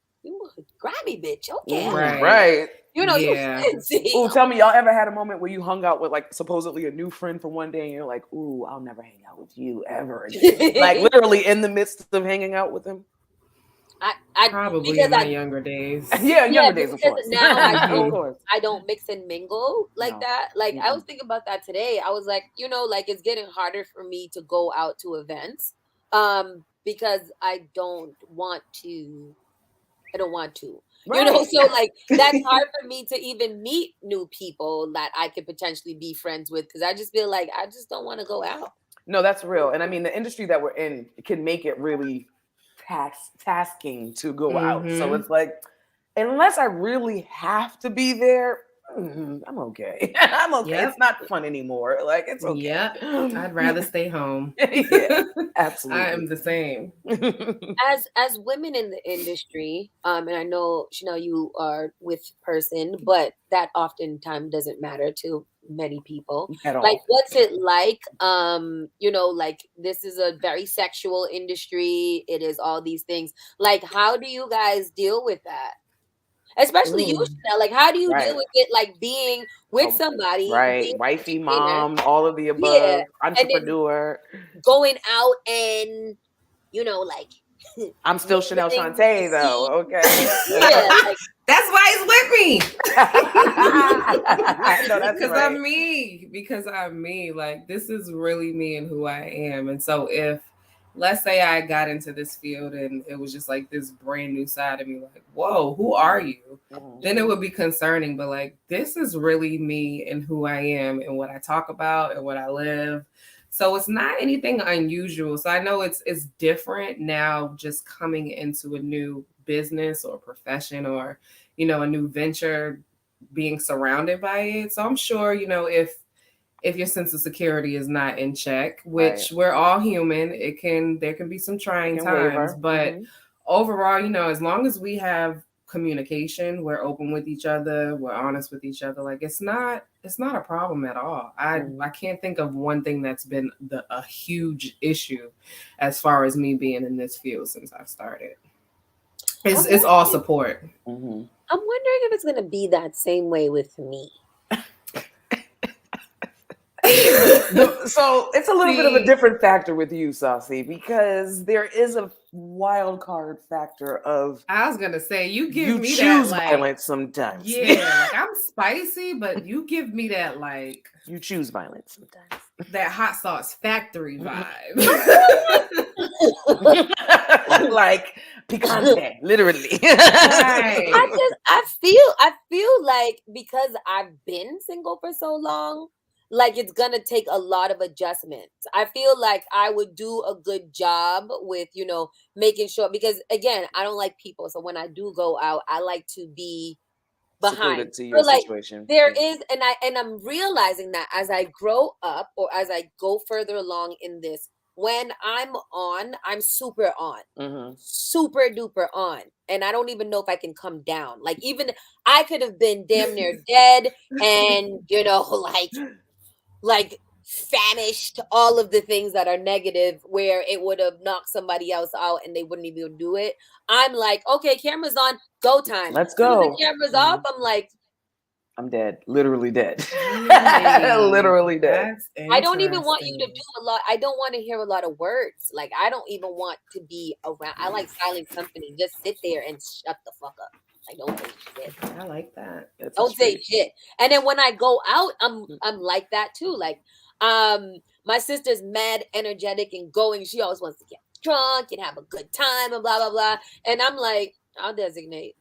grabby bitch." Okay, Right. you fancy. Ooh, tell me, y'all ever had a moment where you hung out with like supposedly a new friend for one day, and you're like, "Ooh, I'll never hang out with you ever again." Like literally in the midst of hanging out with him. I probably in my younger days. Yeah, younger days, of course. Now I don't mix and mingle like that. Like I was thinking about that today. I was like, like it's getting harder for me to go out to events, because I don't want to. Right. So like that's hard for me to even meet new people that I could potentially be friends with because I just feel like I just don't want to go out. No, that's real. And I mean, the industry that we're in can make it really tasking to go out. So it's like, unless I really have to be there, I'm okay. I'm okay. Yep. It's not fun anymore. Like it's okay. Yeah, I'd rather stay home. Yeah, absolutely. I am the same. As women in the industry, and I know Chanel, you are with person, but that oftentimes doesn't matter to many people. At all. Like, what's it like? Like this is a very sexual industry. It is all these things. Like, how do you guys deal with that? Especially you, Chanel. Like, how do you deal with it? Like being with somebody, right? Wifey, mom, all of the above. Entrepreneur, going out and like. I'm still Chanel Shantae though. Okay. Yeah, that's why he's with me. Because right. I'm me. Because I'm me. Like this is really me and who I am. And so if let's say I got into this field and it was just like this brand new side of me, like, whoa, who are you? Then it would be concerning. But like, this is really me and who I am and what I talk about and what I live. So it's not anything unusual. So I know it's different now just coming into a new business or profession or, a new venture, being surrounded by it. So I'm sure, if your sense of security is not in check, which we're all human, there can be some trying times, but overall, as long as we have communication, we're open with each other, we're honest with each other, like it's not a problem at all. I can't think of one thing that's been a huge issue as far as me being in this field since I've started. It's all support. I'm wondering if it's going to be that same way with me. So it's a little bit of a different factor with you, Saucy, because there is a wild card factor of. I was gonna say you choose violence sometimes. Yeah, like I'm spicy, but you give me that like you choose violence sometimes. That hot sauce factory vibe, like picante, literally. Right. I feel like because I've been single for so long. Like it's gonna take a lot of adjustments. I feel like I would do a good job with, making sure because again, I don't like people. So when I do go out, I like to be behind. To your situation. There is, and I'm realizing that as I grow up or as I go further along in this, when I'm on, I'm super on, super duper on. And I don't even know if I can come down. Like even I could have been damn near dead and, like famished, all of the things that are negative where it would have knocked somebody else out and they wouldn't even do it. I'm like, okay, camera's on, go time. Let's go. The camera's off. I'm like, I'm dead. Literally dead. Literally dead. I don't even want you to do a lot. I don't want to hear a lot of words. Like, I don't even want to be around. I like silent company. Just sit there and shut the fuck up. Like, don't say shit. I like that. Don't say shit. And then when I go out, I'm like that too. Like, my sister's mad energetic and going. She always wants to get drunk and have a good time and blah, blah, blah. And I'm like, I'll designate.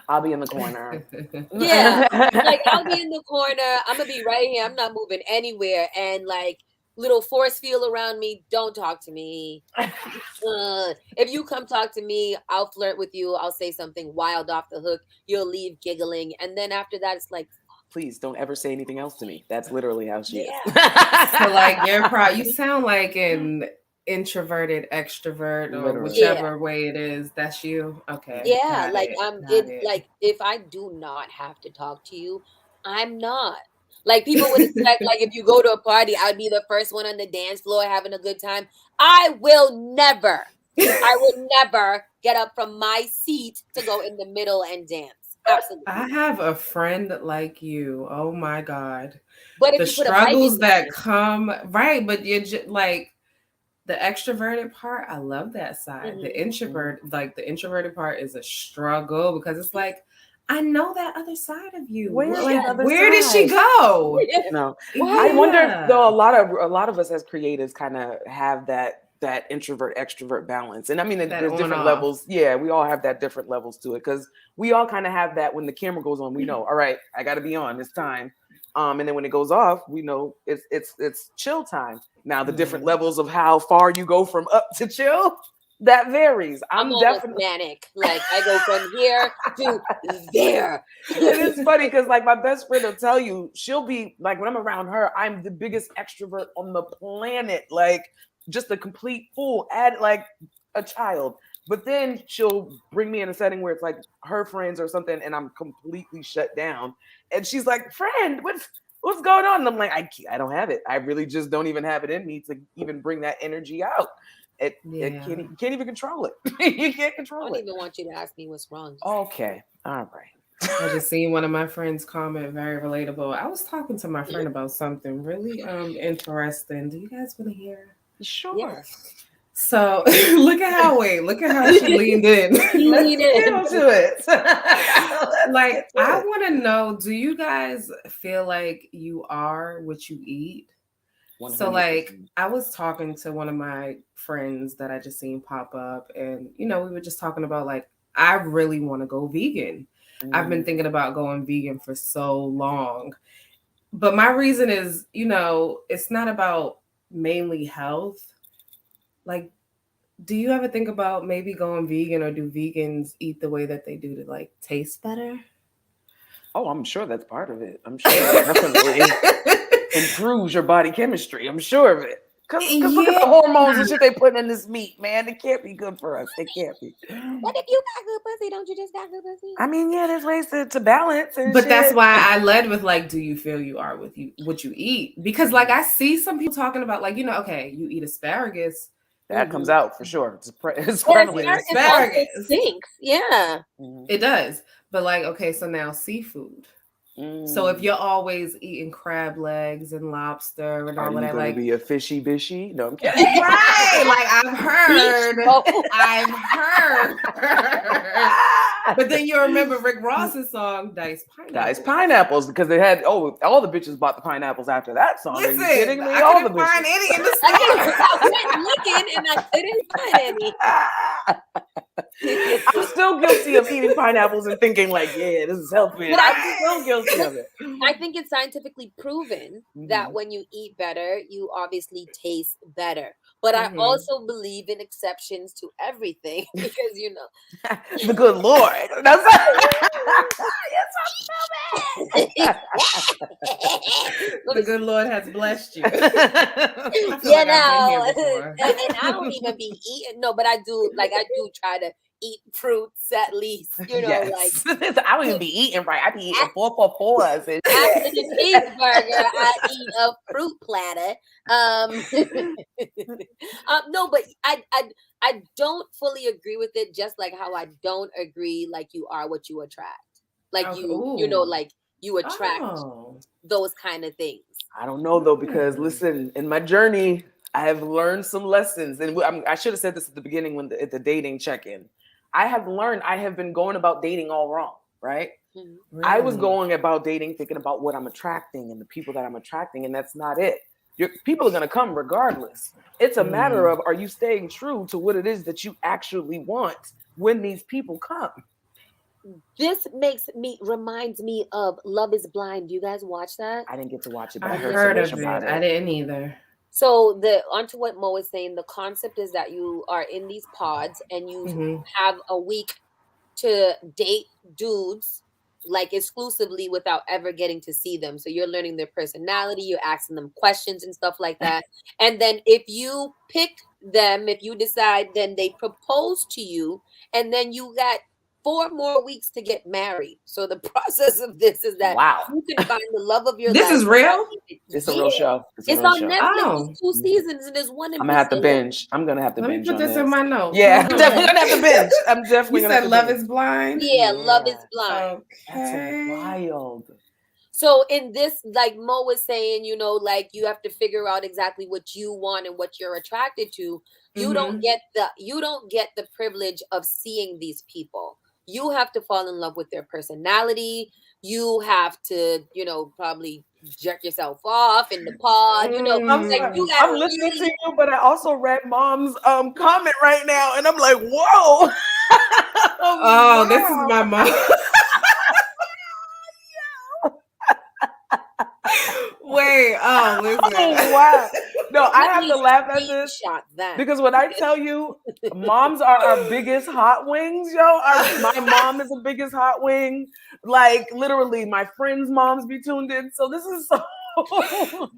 I'll be in the corner. Yeah, like I'll be in the corner. I'm gonna be right here. I'm not moving anywhere. And like little force field around me. Don't talk to me. If you come talk to me, I'll flirt with you. I'll say something wild off the hook. You'll leave giggling, and then after that, it's like, please don't ever say anything else to me. That's literally how she is. So like you sound like an introverted extrovert or whichever way it is. That's you. Okay. Yeah, like like if I do not have to talk to you, I'm not. Like people would expect, like if you go to a party, I'd be the first one on the dance floor having a good time. I will never get up from my seat to go in the middle and dance. Absolutely. I have a friend like you. Oh my God. But the struggles that come, right? But you're just like the extroverted part. I love that side. The the introverted part is a struggle because it's like, I know that other side of you. Where did she go? No, I wonder though. A lot of us as creatives kind of have that introvert extrovert balance, and I mean there's different levels. Yeah, we all have that different levels to it because we all kind of have that. When the camera goes on, we know, all right, I got to be on. It's time. And then when it goes off, we know it's chill time. Now the different levels of how far you go from up to chill, that varies. I'm definitely manic. Like I go from here to there. It is funny because like my best friend will tell you, she'll be like, when I'm around her, I'm the biggest extrovert on the planet. Like just a complete fool, like a child. But then she'll bring me in a setting where it's like her friends or something, and I'm completely shut down. And she's like, "Friend, what's going on?" And I'm like, I don't have it. I really just don't even have it in me to even bring that energy out. You can't even control it. You can't control it. I don't even want you to ask me what's wrong. Okay, all right. I just seen one of my friends comment, very relatable. I was talking to my friend about something really interesting. Do you guys want to hear? Sure. Yes. So look at how she leaned in. Let's get into it. Like I want to know, do you guys feel like you are what you eat? 100%. So like I was talking to one of my friends that I just seen pop up, and we were just talking about like, I really want to go vegan. I've been thinking about going vegan for so long. But my reason is, it's not about mainly health. Like, do you ever think about maybe going vegan, or do vegans eat the way that they do to like taste better? Oh, I'm sure that's part of it. I'm sure that definitely improves your body chemistry. I'm sure of it. Because look at the hormones and shit they put in this meat, man. It can't be good for us. It can't be. But if you got good pussy, don't you just got good pussy? I mean, yeah, there's ways to balance. And but that's why I led with like, do you feel you are what you eat? Because like I see some people talking about like, okay, you eat asparagus. That comes out for sure. It's asparagus stinks. Yeah, it does. But like, okay, so now seafood. So if you're always eating crab legs and lobster and all of that, like be a fishy bishy? No, I'm kidding. Right? Like I've heard. But then you remember Rick Ross's song "Diced Pineapples." Diced Pineapples, because they had all the bitches bought the pineapples after that song. Listen, are you kidding me? I couldn't find any in the store. I went looking and I couldn't find any. I'm still guilty of eating pineapples and thinking like, yeah, this is healthy. But I'm still guilty of it. I think it's scientifically proven that when you eat better, you obviously taste better. But I also believe in exceptions to everything because the good Lord. That's the good Lord has blessed you. And I don't even be eating. No, but I do try to eat fruits at least. Yes. Like I don't even be eating right. I be eating 4 for 4s. After the cheeseburger, I eat a fruit platter. No, but I don't fully agree with it. Just like how I don't agree, like you are what you attract. Like like you attract those kind of things. I don't know though, because listen, in my journey, I have learned some lessons, and I should have said this at the beginning at the dating check-in. I have been going about dating all wrong, right? Really? I was going about dating thinking about what I'm attracting and the people that I'm attracting, and that's not it. People are going to come regardless. It's a matter of, are you staying true to what it is that you actually want when these people come? this reminds me of Love is Blind. Do you guys watch that? I didn't get to watch it, but I I heard heard so of much it. about it. I didn't either. So onto what Mo is saying, the concept is that you are in these pods and you have a week to date dudes like exclusively without ever getting to see them. So you're learning their personality, you're asking them questions and stuff like that. And then if you pick them, if you decide, then they propose to you, and then you got 4 more weeks to get married. So the process of this is that you can find the love of your life. This is real? It's a real show. It's on Netflix. There's 2 seasons and there's one in I'm gonna have to Brazil. binge. I'm gonna have to binge. Let me put this in my notes. Yeah, I'm definitely gonna have to binge. I'm definitely gonna have to Love binge. is Blind? Yeah, Love is Blind. That's wild. So in this, like Mo was saying, you know, like you have to figure out exactly what you want and what you're attracted to. You don't get the privilege of seeing these people. You have to fall in love with their personality. You have to, you know, probably jerk yourself off in the pod. You know, like you I'm listening to you, but I also read Mom's comment right now, and I'm like, whoa. Oh, this is my mom. Wait, listen. Oh, wow. No, I have to laugh at this because when I tell you, moms are our biggest hot wings, yo. My mom is the biggest hot wing. Like literally, my friends' moms be tuned in. So this is so.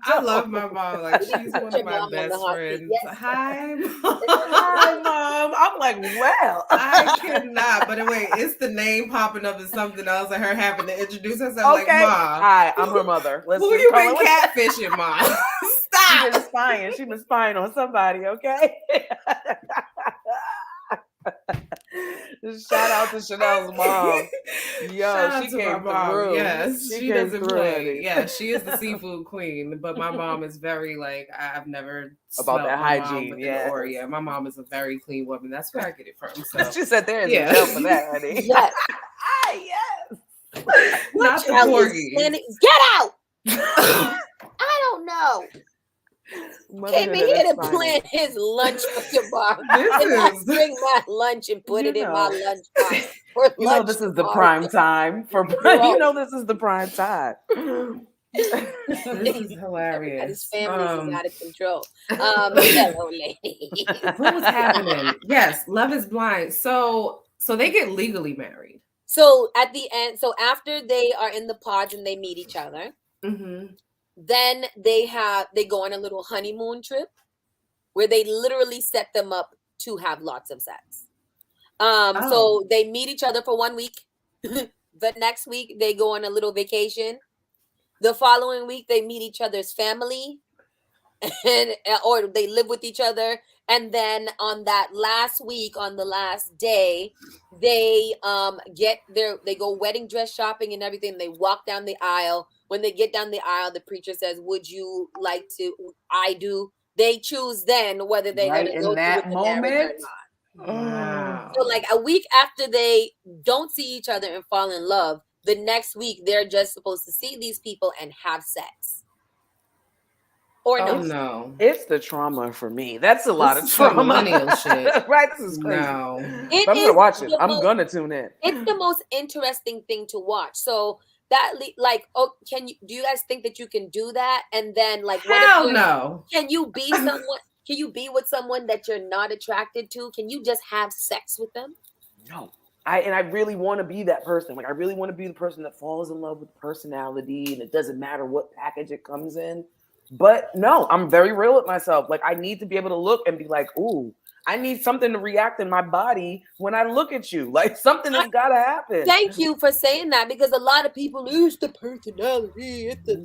I love my mom. Like she's one of my best friends. Yes. Hi, Mom. Hi, Mom. I'm like, well, I cannot. But wait, it's the name popping up as something else, and her having to introduce herself. Okay. Like, Mom. Hi, I'm her mother. Who you been catfishing, Mom? Stop. She been spying on somebody. Okay. Shout out to Chanel's mom. Yo, she came through. Yes, she doesn't play. Yeah, she is the seafood queen. But my mom is very like I've never about that hygiene. Yeah, my mom is a very clean woman. That's where I get it from. So she said there is a help for that, honey. Yes. Yes. Not the corgi. Get out. I don't know. Came in here to plan his lunch for tomorrow. Bring my lunch and put it in my lunch box. You know this is the prime time for. You know this is the prime time. This is hilarious. His family is out of control. Hello, ladies. What was happening? Yes, Love is Blind. So they get legally married. So at the end, so after they are in the pods and they meet each other. Then they go on a little honeymoon trip where they literally set them up to have lots of sex. So they meet each other for 1 week. The next week they go on a little vacation. The following week they meet each other's family, or they live with each other. And then on that last week, on the last day, they they go wedding dress shopping and everything. They walk down the aisle. When they get down the aisle, the preacher says, "Would you like to?" I do. They choose then whether they're going to go through with the marriage or not. Wow. So like a week after they don't see each other and fall in love, the next week they're just supposed to see these people and have sex. Or no. It's the trauma for me. That's a lot of trauma. Millennial shit. Right? This is crazy. No. I'm gonna watch it. I'm gonna tune in. It's the most interesting thing to watch. So that do you guys think that you can do that? And then like hell no. Can you be someone? Can you be with someone that you're not attracted to? Can you just have sex with them? No. I really want to be that person. Like I really want to be the person that falls in love with personality, and it doesn't matter what package it comes in. But no, I'm very real with myself. Like I need to be able to look and be like, ooh, I need something to react in my body when I look at you. Like something has got to happen. Thank you for saying that, because a lot of people, it's the personality. It's the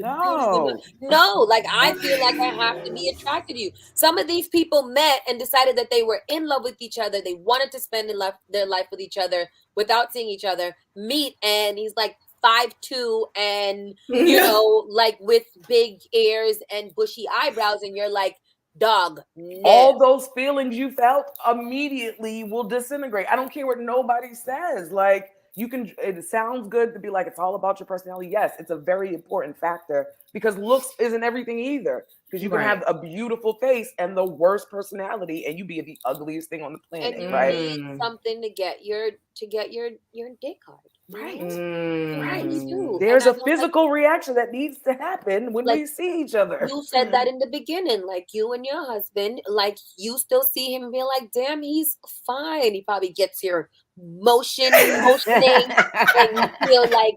no. Like I feel like I have to be attracted to you. Some of these people met and decided that they were in love with each other. They wanted to spend their life with each other without seeing each other. Meet, and he's like 5'2" and you know, like with big ears and bushy eyebrows, and you're like, dog, no. All those feelings you felt immediately will disintegrate. I don't care what nobody says. Like it sounds good to be like, it's all about your personality. Yes, it's a very important factor because looks isn't everything either. Because you can have a beautiful face and the worst personality, and you be the ugliest thing on the planet, and you right? need something to get your dick hard. Right. Right. You do. There's a physical reaction that needs to happen when like, we see each other. You said that in the beginning, like you and your husband, like you still see him and be like, damn, he's fine. He probably gets your motioning, and you feel like,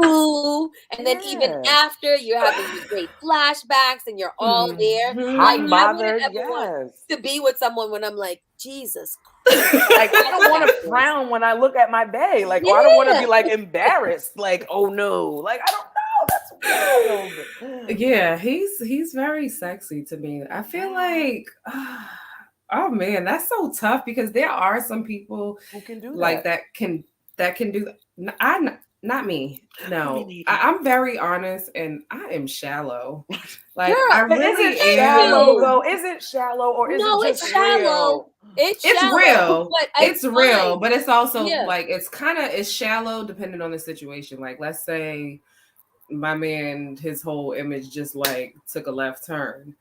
ooh. And then even after, you're having these great flashbacks and you're all there. Hot Like, bothered, I wouldn't ever want to be with someone when I'm like, Jesus Christ. Like, I don't want to frown when I look at my bae. Like, I don't want to be like embarrassed. Like, oh no. Like, I don't know. That's wild. Yeah, he's very sexy to me. I feel like, oh man, that's so tough because there are some people who can do like that can do that. Not me. No, I'm very honest and I am shallow. Like, girl, I really am. Shallow though. Is it shallow or is it just shallow? Real? It's real. But it's real, but it's also like it's shallow depending on the situation. Like, let's say my man, his whole image just like took a left turn.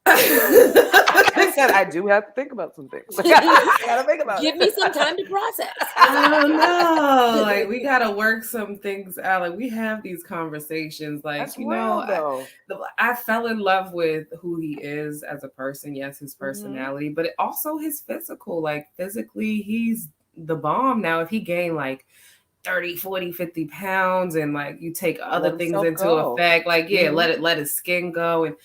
I said I do have to think about some things. I gotta think about Give me some time to process. I don't know. Like, we gotta work some things out. Like, we have these conversations. Like, that's real, I fell in love with who he is as a person. Yes, his personality, but also his physical. Like, physically, he's the bomb. Now, if he gained like 30, 40, 50 pounds and like you take other things into effect, like, let his skin go. And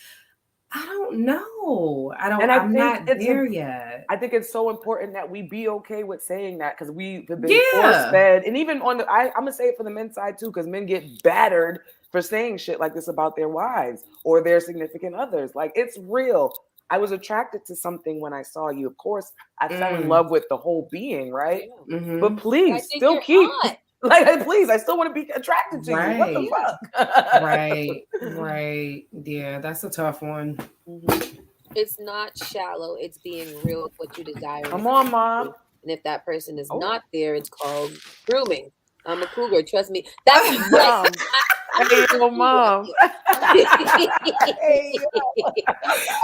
I don't know. I'm not there yet. I think it's so important that we be okay with saying that because we've been force fed. And even on I'm gonna say it for the men's side too, because men get battered for saying shit like this about their wives or their significant others. Like, it's real. I was attracted to something when I saw you. Of course, I fell in love with the whole being, right? But please still keep like, please, I still want to be attracted to you. What the fuck? Right. Yeah, that's a tough one. It's not shallow. It's being real with what you desire. Come on, Mom. And if that person is not there, it's called grooming. I'm a cougar. Trust me. That's Mom. Hey, yo, Mom. Hey,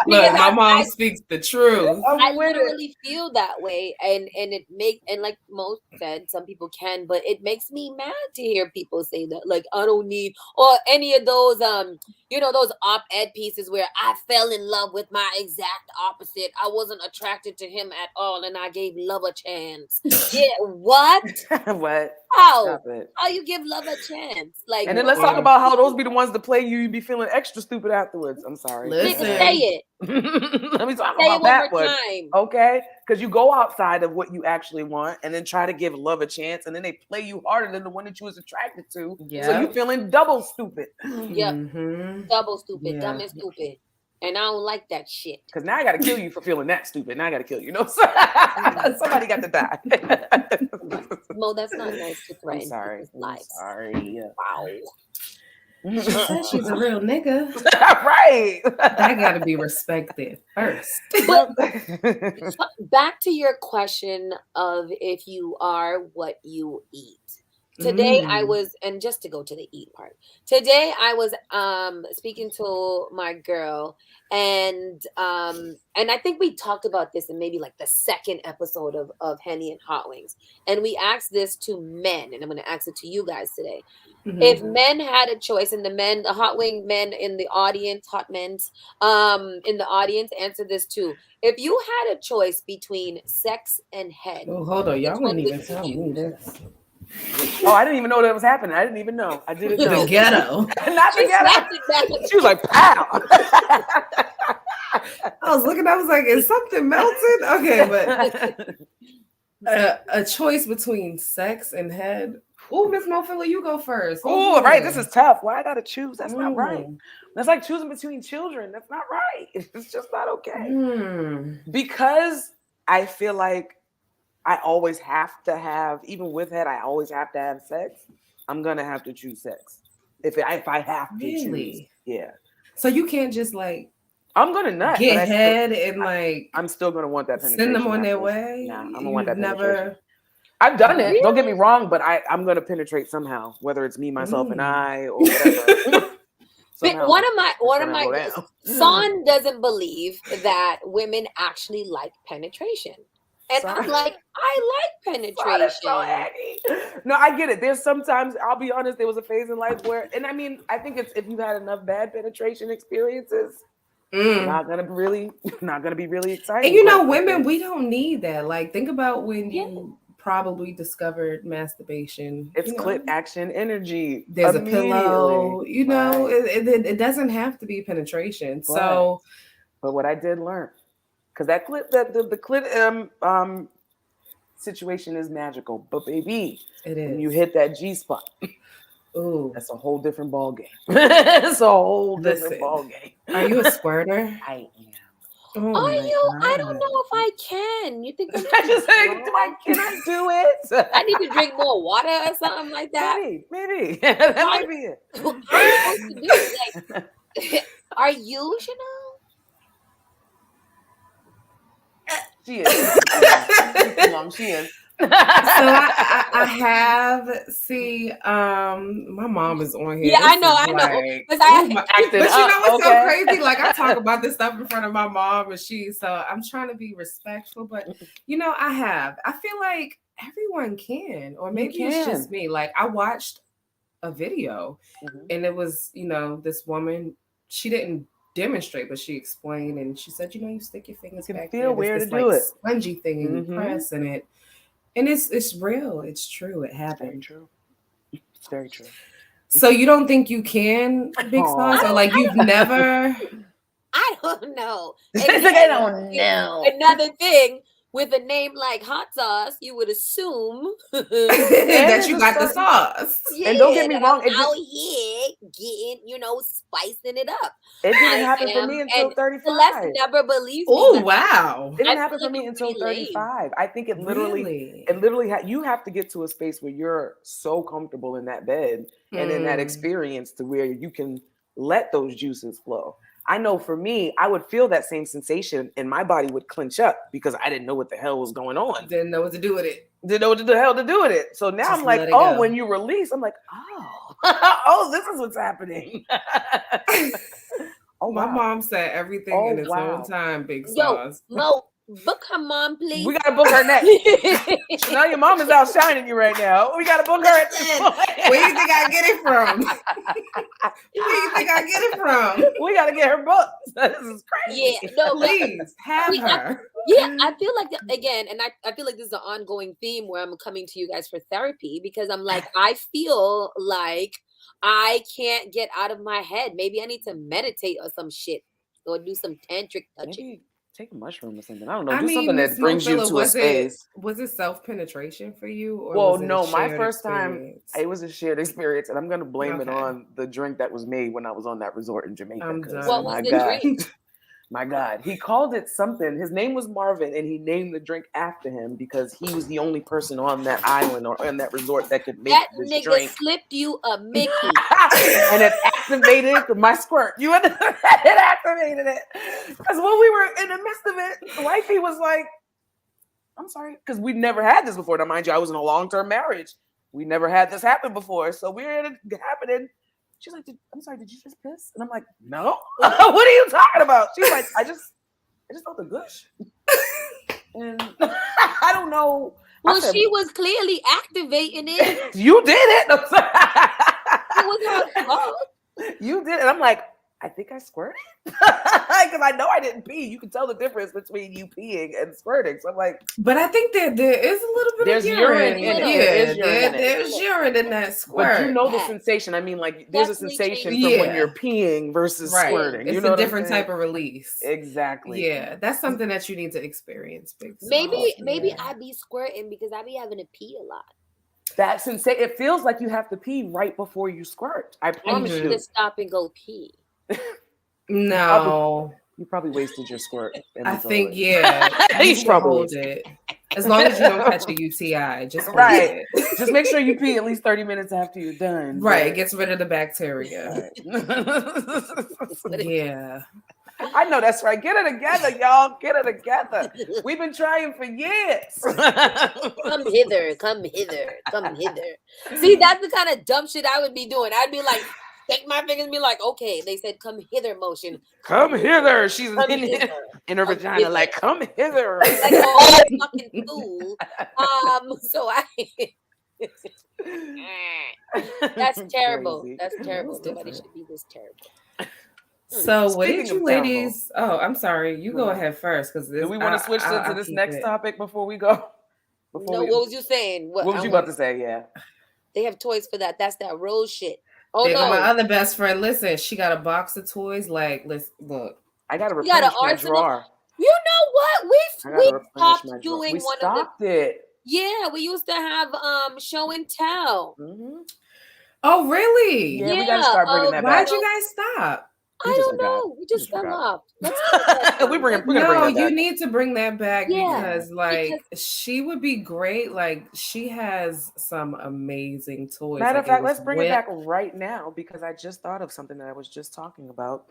look, my mom speaks the truth. I literally feel that way, and it makes, and like most said, some people can, but it makes me mad to hear people say that. Like, I don't need, or any of those those op-ed pieces where I fell in love with my exact opposite. I wasn't attracted to him at all, and I gave love a chance. Yeah, what? What? How you give love a chance? Like, and then let's talk about how those be the ones that play you be feeling extra stupid afterwards. I'm sorry. Listen. Say it. Let me talk say about it that one one. time. Okay? Because you go outside of what you actually want and then try to give love a chance, and then they play you harder than the one that you was attracted to. Yeah. So you feeling double stupid. Yep. Double stupid, dumb and stupid. And I don't like that shit. Because now I got to kill you for feeling that stupid. Now I got to kill you. Somebody got to die. Mo, that's not nice to threaten. I'm sorry. Wow. She said she's a real nigga. Right. That got to be respected first. But back to your question of if you are what you eat. Today I was, and just to go to the eat part, today I was speaking to my girl, and I think we talked about this in maybe like the second episode of Henny and Hotwings, and we asked this to men, and I'm going to ask it to you guys today. If men had a choice, and the hot wing men in the audience, hot men's in the audience, answer this too. If you had a choice between sex and head, hold on, y'all wouldn't even tell me this. Oh, I didn't even know that was happening. I didn't even know. I didn't know. The ghetto. Not the ghetto. She was like, pow. I was looking, I was like, is something melted? Okay, but a choice between sex and head. Oh, Miss Mofilla, you go first. Oh, right. This is tough. Why I gotta choose? That's not right. That's like choosing between children. That's not right. It's just not okay. Because I feel like I always have to have, even with head, I always have to have sex. I'm gonna have to choose sex if I have to choose. Yeah. So you can't just like I'm gonna nut. Get head and like I'm still gonna want that penetration. Send them on their way. Nah, I'm gonna want that penetration. I've done it. Really? Don't get me wrong, but I'm gonna penetrate somehow, whether it's me, myself, and I, or whatever. But one of my go down. son doesn't believe that women actually like penetration. And Son. I'm like, I like penetration. No, I get it. There's sometimes, I'll be honest, there was a phase in life where, and I mean, I think it's if you've had enough bad penetration experiences, not gonna be really exciting. And you know, women, we don't need that. Like, think about when you probably discovered masturbation. It's clit action energy. There's a pillow. You know, it doesn't have to be penetration. So, but what I did learn, because that clit, the clit situation is magical. But baby, it is. When you hit that G spot, ooh, that's a whole different ball game. It's a whole different ball game. Are you a squirter? I am. Oh, are you? God. I don't know if I can. You think I'm just saying, can I do it? I need to drink more water or something like that. Maybe. That might be it. What are you supposed to do? Like, are you, Chanel? She is. She is. So I have my mom is on here. Yeah, I know. Because but you know what's so crazy? Like, I talk about this stuff in front of my mom, and so I'm trying to be respectful, but you know, I feel like everyone can, or maybe it's just me. Like, I watched a video and it was, you know, this woman, she didn't demonstrate, but she explained, and she said, you know, you stick your fingers back there, where to this do it, spongy thing, and you press, and it's real, it's true, it happened. It's very true. So you don't think you can, Big Sauce, or like you've never? I don't know. I don't know. Another thing. With a name like Hot Sauce, you would assume that you got the sauce. Yeah, and don't get me wrong, I'm out here getting, you know, spicing it up. It didn't happen for me until 35. Celeste never believes me. Oh, wow. It didn't happen for me until 35. I think it literally, you have to get to a space where you're so comfortable in that bed and in that experience to where you can let those juices flow. I know for me, I would feel that same sensation and my body would clench up because I didn't know what the hell was going on. Didn't know what to do with it. Didn't know what the hell to do with it. So now I'm like, oh, when you release, I'm like, oh, this is what's happening. Oh, my mom said everything in its own time, Big Sauce. Mo, book her mom, please. We gotta book her next. Now your mom is outshining you right now. We gotta book her at this point. Where do you think I get it from? Where do you think I get it from? We gotta get her booked. This is crazy. Yeah, no, please have her. I feel like again, and I feel like this is an ongoing theme where I'm coming to you guys for therapy because I'm like, I feel like I can't get out of my head. Maybe I need to meditate or some shit or do some tantric touching. Maybe take a mushroom or something. I don't know. Do something that brings you to a space. Was it self-penetration for you? Or well, no. My first time, it was a shared experience, and I'm going to blame it on the drink that was made when I was on that resort in Jamaica. What was the drink? My God, he called it something. His name was Marvin, and he named the drink after him because he was the only person on that island or on that resort that could make this drink. That nigga slipped you a Mickey, and it activated my squirt. It activated it because when we were in the midst of it, wifey was like, "I'm sorry," because we never had this before. Now, mind you, I was in a long-term marriage. We never had this happen before, so we're in it happening. She's like, I'm sorry, did you just piss? And I'm like, no. What are you talking about? She's like, I just felt the gush. And I don't know. Well, she was clearly activating it. You did it. It was her fault. You did it. And I'm like, I think I squirted. Because I know I didn't pee. You can tell the difference between you peeing and squirting. So I'm like, but I think that there is a little bit of urine in it. There's urine in that squirt. But you know the sensation. I mean, like, there's a sensation from when you're peeing versus squirting. It's a different type of release. Exactly. Yeah, that's something that you need to experience, Big Sauce. Maybe I be squirting because I be having to pee a lot. That sensation, it feels like you have to pee right before you squirt. I promise you. To stop and go pee. No, you probably wasted your squirt. I think you probably hold it. As long as you don't catch a UTI, just hold it. Just make sure you pee at least 30 minutes after you're done. Right, it gets rid of the bacteria. Yeah. I know that's right. Get it together, y'all. Get it together. We've been trying for years. Come hither, come hither, come hither. See, that's the kind of dumb shit I would be doing. I'd be like, take my fingers and be like, okay, they said come hither motion. Come hither. She's Come in hither. her Come vagina, hither. like, come hither. Like a whole fucking fool. So that's terrible. Crazy. That's terrible. That's Nobody different. should be this terrible. So what Speaking did you of terrible. ladies? Oh, I'm sorry. You go ahead first because Do we want to switch to this next topic before we go? No, what was you saying? What was you about to say? Yeah. They have toys for that. That's that rose shit. Oh There go my no. other best friend. Listen, she got a box of toys. Like, listen, look. I got to You got an replenish my arsenal? drawer. You know what? We stopped doing We one stopped of the. it. Yeah, we used to have show and tell. Mm-hmm. Oh, really? Yeah, we got to start bringing that Why'd back. you guys stop? I don't know. We just fell off. Let's get that We're gonna No, bring that you back. need to bring that back Yeah, because, like, she would be great. Like, she has some amazing toys. Matter of Like, fact, let's bring it back right now because I just thought of something that I was just talking about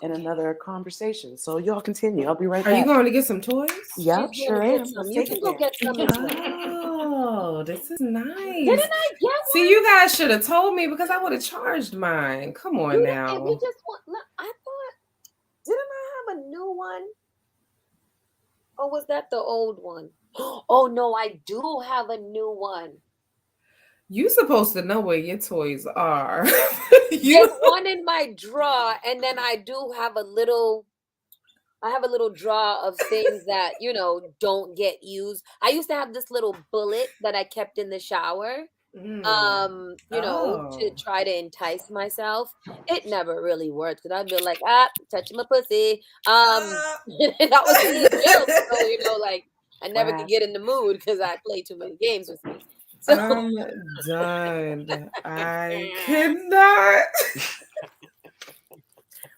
in another conversation. So y'all continue. I'll be right Are back. you going to get some toys? Yeah, She's sure gonna am. get some. Let's You take can it go there. get some as well. Oh, this is nice. Didn't I get one? See, you guys should have told me because I would have charged mine. Come on You now. didn't- we just want. Look, I thought. Didn't I have a new one? Or was that the old one? Oh no, I do have a new one. You supposed to know where your toys are. There's one in my drawer, and then I do have a little. I have a little drawer of things that don't get used. I used to have this little bullet that I kept in the shower. To try to entice myself. It never really worked because I'd be like, touching my pussy. That was it. So, like I never could get in the mood because I play too many games with me. So I'm done. I cannot.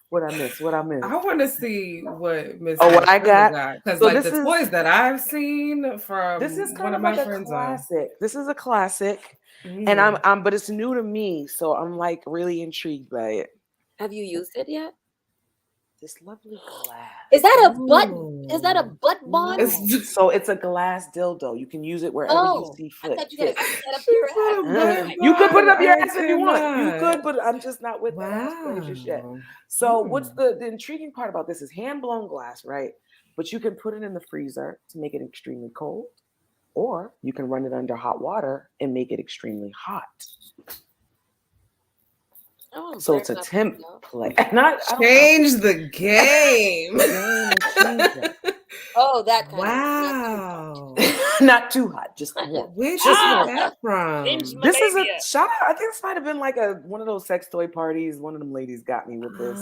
What I miss? I want to see what Miss. Oh, what I got? Because So like this the is- toys that I've seen from This is one kind of of my like a friends. classic. This is a classic, and I'm but it's new to me, so I'm like really intrigued by it. have you used it yet? This lovely glass. Is that a butt? Is that a butt bond? No. So it's a glass dildo. You can use it wherever you see I fit. thought you gotta put that up your ass. You could put it up your I ass if you want. You cannot. could, but I'm just not with that ass just yet. So what's the intriguing part about this is hand blown glass, right? But you can put it in the freezer to make it extremely cold, or you can run it under hot water and make it extremely hot. So it's a template. Change the game. Oh, that kind Wow. Not too hot, just warm. Where'd you get that from? This is a shout out. I think this might have been like one of those sex toy parties. One of them ladies got me with this.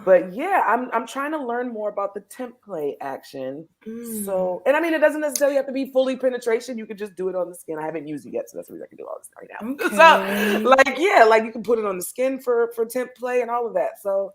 But yeah, I'm trying to learn more about the template action. So, and I mean, it doesn't necessarily have to be fully penetration. You could just do it on the skin. I haven't used it yet, so that's the reason I can do all this right now. Okay. So, like you can put it on the skin for template and all of that. So,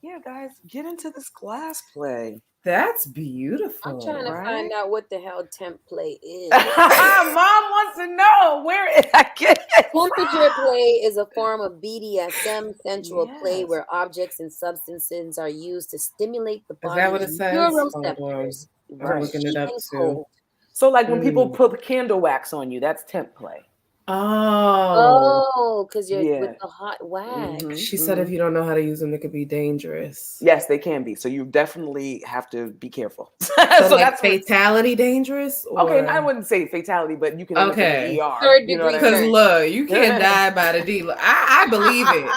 yeah, guys, get into this glass play. That's beautiful. I'm trying to find out what the hell template is. Mom wants to know where I get it. Temperature play is a form of BDSM sensual play where objects and substances are used to stimulate the body. Is that what it says? Neuroreceptors. I'm looking it up too. So, like when people put candle wax on you, that's temp play. Oh, because you're with the hot wax. She said if you don't know how to use them, it could be dangerous. Yes, they can be. So you definitely have to be careful. So like that's fatality dangerous? Or? Okay, I wouldn't say fatality, but you can end up in the ER. Third degree. Because look, you can't die by the dealer. I believe it.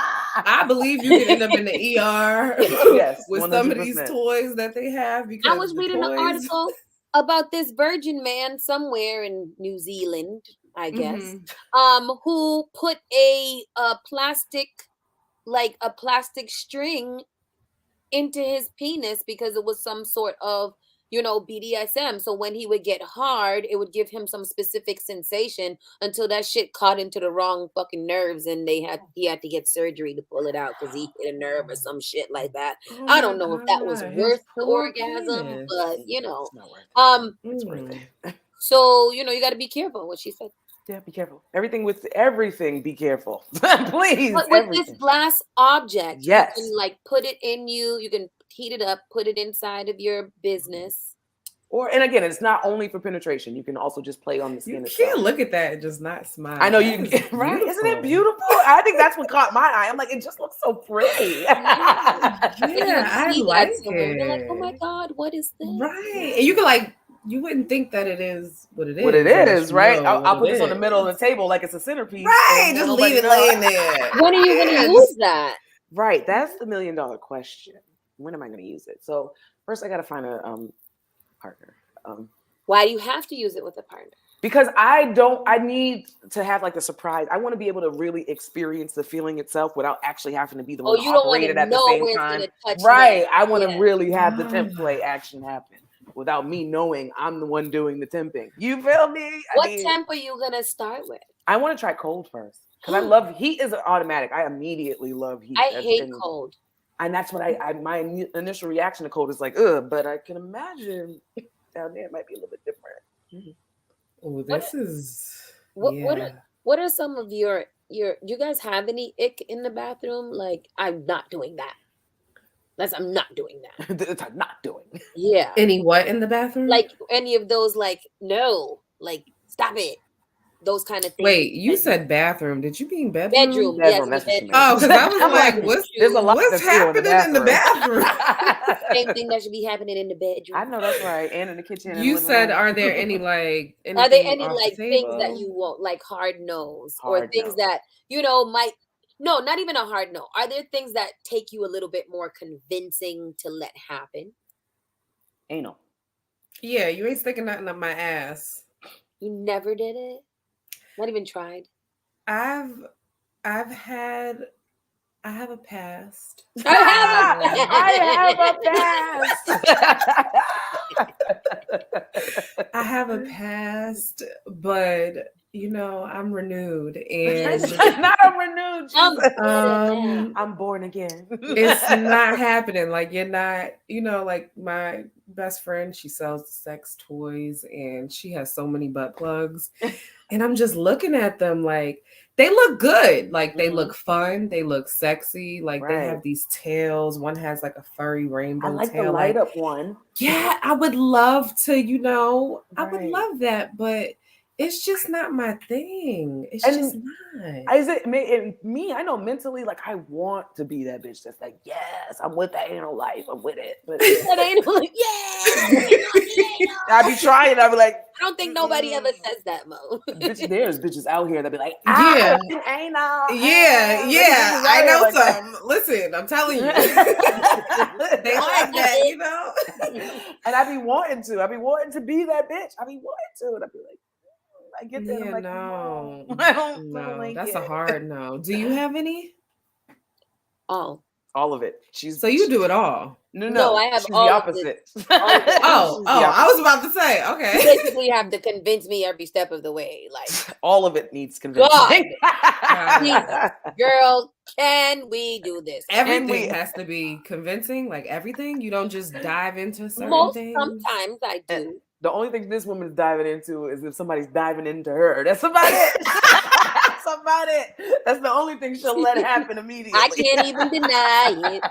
I believe you can end up in the ER with 100%. Some of these toys that they have. Because I was reading an article about this virgin man somewhere in New Zealand, I guess, who put a plastic string into his penis because it was some sort of, BDSM. So when he would get hard, it would give him some specific sensation until that shit caught into the wrong fucking nerves and he had to get surgery to pull it out because he hit a nerve or some shit like that. I don't know if that was worth the orgasm, but it's worth it. So you got to be careful. What she said. Yeah, be careful. Everything, be careful. Please. But with this glass object, yes, you can put it in you. You can heat it up, put it inside of your business. And again, it's not only for penetration. You can also just play on the skin. You itself. can't look at that and just not smile. I know you, right? Isn't it beautiful? I think that's what caught my eye. I'm like, it just looks so pretty. I like it. You're like, oh my God, what is this? Right. And you can like, you wouldn't think that it is what it is. What it is, right? I'll put this on the middle of the table like it's a centerpiece. Right. Just leave it laying there. When are you going to use that? Right. That's the $1 million question. When am I going to use it? So first I got to find a partner. Why do you have to use it with a partner? Because I need to have like the surprise. I want to be able to really experience the feeling itself without actually having to be the one you don't want operated to at the know same where time. it's gonna touch Right. you. I want to really have the temp play action happen without me knowing I'm the one doing the temping. You feel me? What temp are you gonna start with? I want to try cold first because I love heat. Is automatic. I immediately love heat. I hate cold. And that's what my initial reaction to cold is like, ugh. But I can imagine down there it might be a little bit different. Mm-hmm. Oh, this is what are some of your do you guys have any ick in the bathroom? Like, I'm not doing that. I'm not doing that. I'm not doing. Yeah. Any what in the bathroom? Like any of those, like, no, like, stop it. Those kind of things. Wait, you said bathroom. Did you mean bedroom? Bedroom. Yes, that's bedroom. Oh, because I was like, what's happening in the bathroom? Same thing that should be happening in the bedroom. I know that's right. And in the kitchen. You said, are there any like? Are there any like things that you want, like hard no's, or things that might? No, not even a hard no. Are there things that take you a little bit more convincing to let happen? Anal. Yeah, you ain't sticking nothing up my ass. You never did it. Not even tried. I have a past. I have a past, but I'm renewed, and not a renewed. I'm born again. It's not happening. Like, you're not. Like my best friend, she sells sex toys, and she has so many butt plugs, and I'm just looking at them like they look good. Like, they look fun. They look sexy. Like, they have these tails. One has like a furry rainbow I like tail. the light up one. Yeah, I would love to. I would love that, but it's just not my thing. It's just not. Is it me? I know mentally, like, I want to be that bitch that's like, yes, I'm with that anal life. I'm with it. But that anal, yeah. I be trying. I be like, I don't think nobody ever says that, Mo. There's bitches out here that be like, anal. Yeah. I know like some. Listen, I'm telling you, they like that, And I be wanting to be that bitch. I be wanting to, and I be like. I get that. Yeah, like, no. I don't like that's it. a hard no. Do you have any? All of it. So you do it all. No, I have she's all the opposite. Oh, I was about to say, okay. You basically have to convince me every step of the way. Like, all of it needs convincing. Girl, can we do this? Everything has to be convincing, like everything. You don't just dive into certain things. Sometimes I do. The only thing this woman is diving into is if somebody's diving into her. That's about it. That's about it. That's the only thing she'll let happen immediately. I can't even deny it.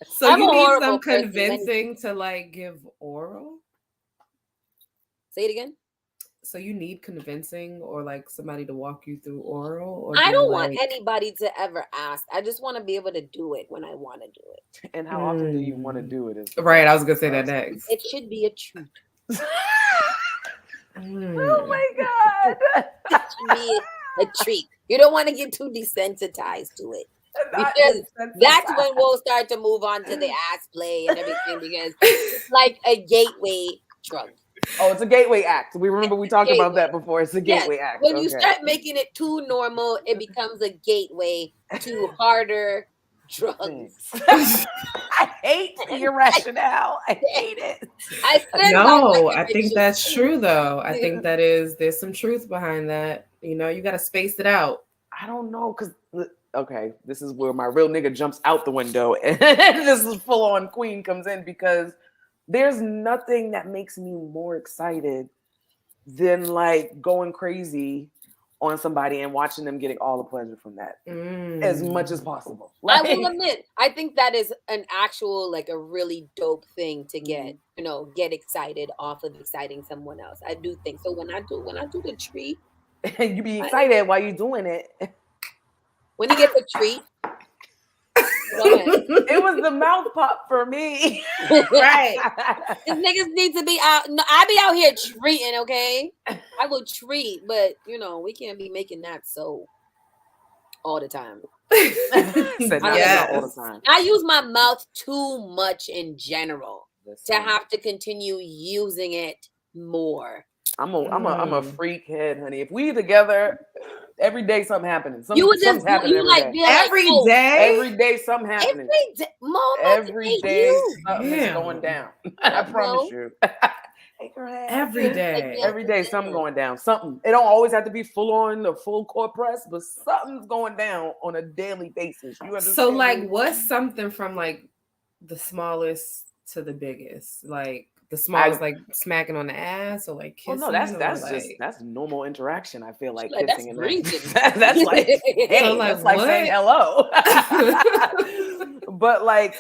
So I'm you need some convincing to like give oral? Say it again. So you need convincing or like somebody to walk you through oral? Or I don't want anybody to ever ask. I just want to be able to do it when I want to do it. And how often do you want to do it? Right, I was going to say that next. It should be a treat. Oh my God. It should be a treat. You don't want to get too desensitized to it. Because that's when we'll start to move on to the ass play and everything, because it's like a gateway drug. Oh, it's a gateway act. We talked about that before. It's a gateway act. When you start making it too normal, it becomes a gateway to harder drugs. I hate your rationale. I hate it. I think that's true though. I think there's some truth behind that. You got to space it out. I don't know, because this is where my real nigga jumps out the window and this is full on queen comes in, because there's nothing that makes me more excited than like going crazy on somebody and watching them getting all the pleasure from that as much as possible. I will admit, I think that is an actual, like, a really dope thing to get, get excited off of exciting someone else. I do think so. When I do the treat, you be excited while you're doing it. When you get the treat, it was the mouth pop for me. Right. These niggas need to be out. No, I be out here treating, okay? I will treat, but we can't be making that so all the time. All the time. I use my mouth too much in general to have to continue using it more. I'm a freak head, honey. If we together, every day something happening. Something's happening every day. Every day something happening. Every day something's going down. I promise you. Every day something going down. Something. It don't always have to be full on the full court press, but something's going down on a daily basis. You understand? So like, what's something from like the smallest to the biggest? Like the smallest, like smacking on the ass or like kissing? Oh no, that's normal interaction. I feel like kissing and that's like, hey, so like, that's like saying hello. But like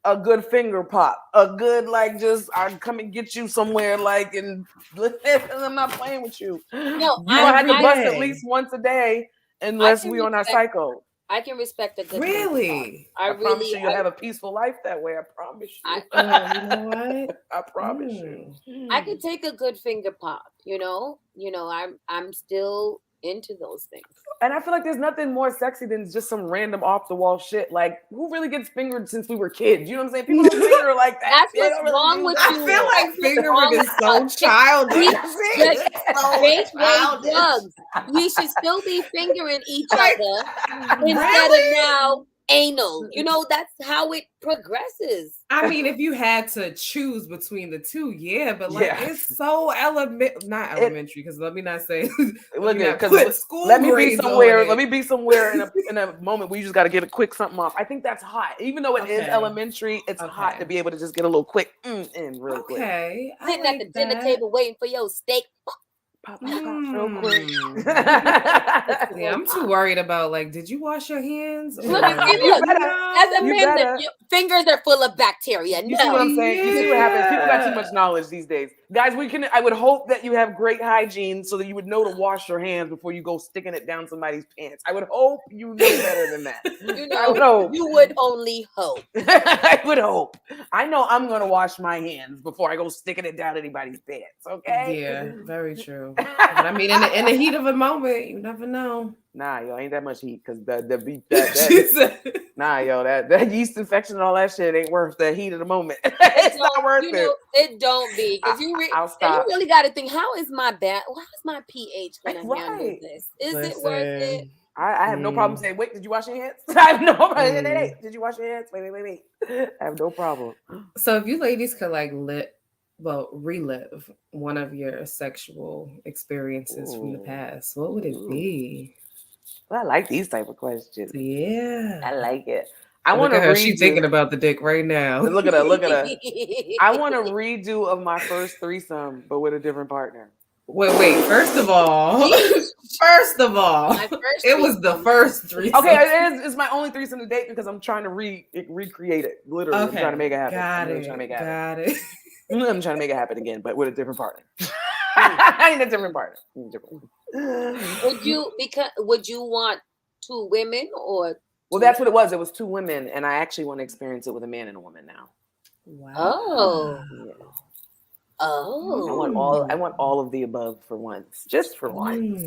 a good finger pop, a good like just I come and get you somewhere like and I'm not playing with you. No, you don't have to bust at least once a day unless we on our cycle. I can respect a good really. I promise you, you'll have a peaceful life that way. I promise you. You know what? I promise you. I could take a good finger pop. I'm still into those things. And I feel like there's nothing more sexy than just some random off the wall shit. Like, who really gets fingered since we were kids? You know what I'm saying? People don't finger like that. That's what's wrong with you. I feel like fingering is so childish. We should still be fingering each other instead of now anal. That's how it progresses. I mean, if you had to choose between the two, yeah, but like it's so not elementary, because let me not say let me be somewhere in a moment where you just got to get a quick something off. I think that's hot, even though it is elementary. It's hot to be able to just get a little quick in real quick. Sitting at the dinner table waiting for your steak. Pop, real quick. Yeah, I'm too worried about like, did you wash your hands? As a man, your fingers are full of bacteria. You see what I'm saying? You see what happens? People got too much knowledge these days. Guys, I would hope that you have great hygiene so that you would know to wash your hands before you go sticking it down somebody's pants. I would hope you know better than that. I would hope. You would only hope. I would hope. I know I'm going to wash my hands before I go sticking it down anybody's pants, okay? Yeah, very true. But I mean, in the heat of a moment, you never know. Nah, yo, ain't that much heat because that yeast infection and all that shit ain't worth the heat of the moment. It's not worth it. It don't be because you really got to think, how is my pH gonna handle this? Is it worth it? I have no problem saying, wait, did you wash your hands? I have no problem. Hey, did you wash your hands? Wait. I have no problem. So if you ladies could like relive one of your sexual experiences from the past, what would it be? Well, I like these type of questions. Yeah, I like it. I want to read. She's thinking about the dick right now. Look at her. I want a redo of my first threesome, but with a different partner. Wait. First of all, it was the first threesome. Okay, it's my only threesome to date because I'm trying to recreate it. Literally, I'm trying to make it happen. Got it. I'm trying to make it happen again, but with a different partner. I need a different partner. Would you want two women or? Well, that's what it was. It was two women, and I actually want to experience it with a man and a woman now. Wow. Oh. Yeah. Oh. I want all of the above for once, just for once.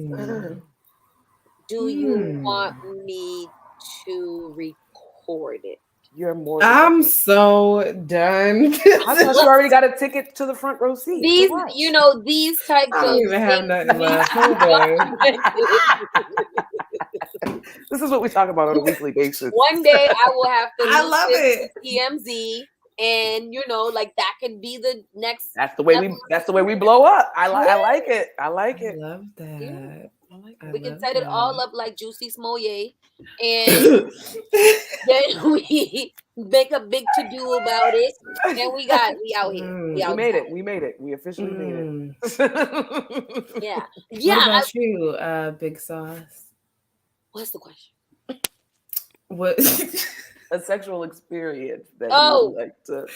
Do you want me to record it? You're more. I'm so done. I thought you already got a ticket to the front row seat. These types of. I don't even have nothing left. Hold on. This is what we talk about on a weekly basis. One day I will have to. I love it. TMZ, and that could be the next. That's the way we blow up. I like it. I like it. I love that. Yeah. We can set it all up like Juicy Smollett, and then make a big to do about it, and we out here. We We made outside. it. We made it. We officially made it. Yeah. What Yeah. about you, Big Sauce? What's the question? What? A sexual experience that you Oh. would like to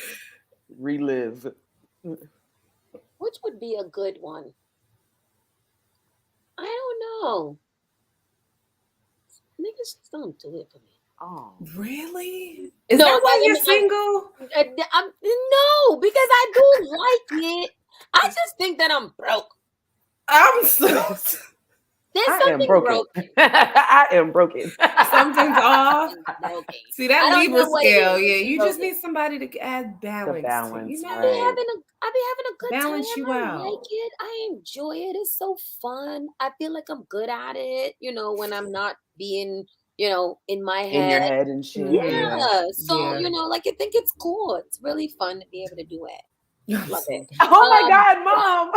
relive. Which would be a good one? I don't know. Niggas just don't do it for me. Oh, Really? Is No, that why you're I'm- single? no, because I do like it. I just think that I'm broke. I'm so. There's I am something broken. I am broken. Something's off. Broken. See that I don't Libra know what it scale? is. Yeah, you just Broken. need somebody to add balance. balance, to, I right. be having a good Balance time. you I out. like it. I enjoy it. It's so fun. I feel like I'm good at it. When I'm not being, in my head. In your head and shit. Yeah. So Yeah. I think it's cool. It's really fun to be able to do it. Love it. Oh my God, Mom!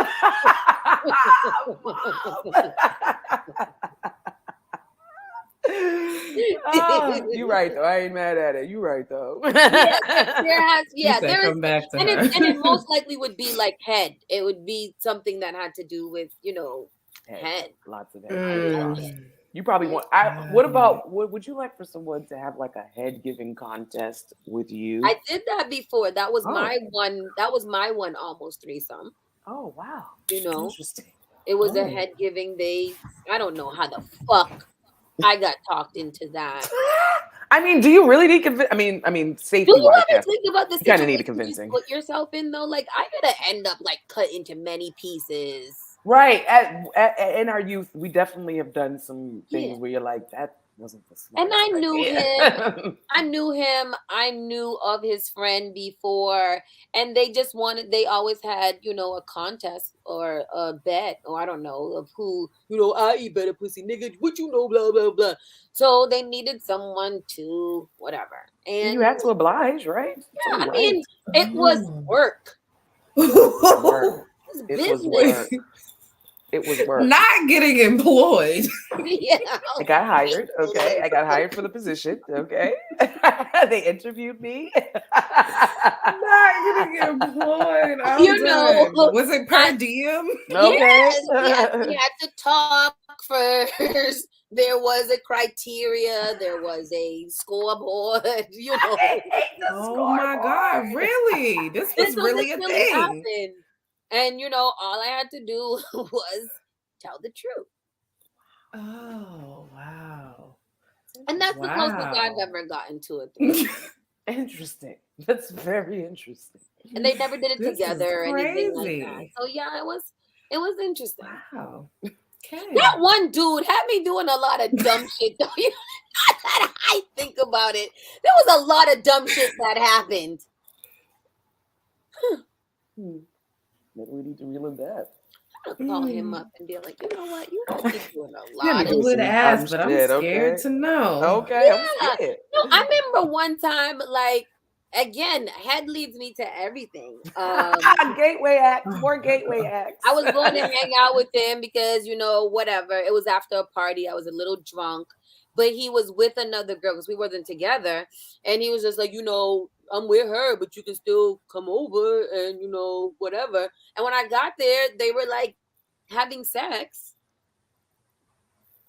You're right though. I ain't mad at it. You're right though. There is, come back to and her. it most likely would be like head. It would be something that had to do with head. Lots of head. Mm. You probably want. What would you like for someone to have like a head giving contest with you? I did that before. That was Oh. my one. That was my one almost threesome. Oh wow! Interesting. It was a head giving. I don't know how the fuck I got talked into that. I mean, do you really need convince? I mean, safety. Do you wise, ever think about this? You kind of need a convincing. You put yourself in though. Like I gotta end up like cut into many pieces. Right. In our youth, we definitely have done some things where you're like, that wasn't the smartest And I knew idea. him. I knew of his friend before, and they always had, a contest or a bet, or I don't know, of who, I eat better pussy, nigga, what blah, blah, blah. So they needed someone to whatever. And you had to oblige, right? Yeah, I mean, it was work. It was work. It was work. Not getting employed. Yeah. I got hired. Okay. I got hired for the position. Okay. They interviewed me. Not getting employed. Was it per diem? Okay. Yes, we had to talk first. There was a criteria. There was a scoreboard. Oh my God! Really? This was really a thing. Happened. And all I had to do was tell the truth. Oh wow! And that's the closest I've ever gotten to it. Interesting. That's very interesting. And they never did it together or anything like that. So yeah, it was interesting. Wow. Okay. That one dude had me doing a lot of dumb shit. Though. That I think about it, there was a lot of dumb shit that happened. Maybe we need to relive that. I'll call him up and be like, you know what? You don't be doing a lot of would ask, but I'm scared to know. Okay, yeah. I'm scared. No, I remember one time, like, again, head leads me to everything. Gateway acts, more gateway acts. I was going to hang out with him because, whatever. It was after a party. I was a little drunk, but he was with another girl because we wasn't together. And he was just like, I'm with her, but you can still come over and, whatever. And when I got there, they were like having sex.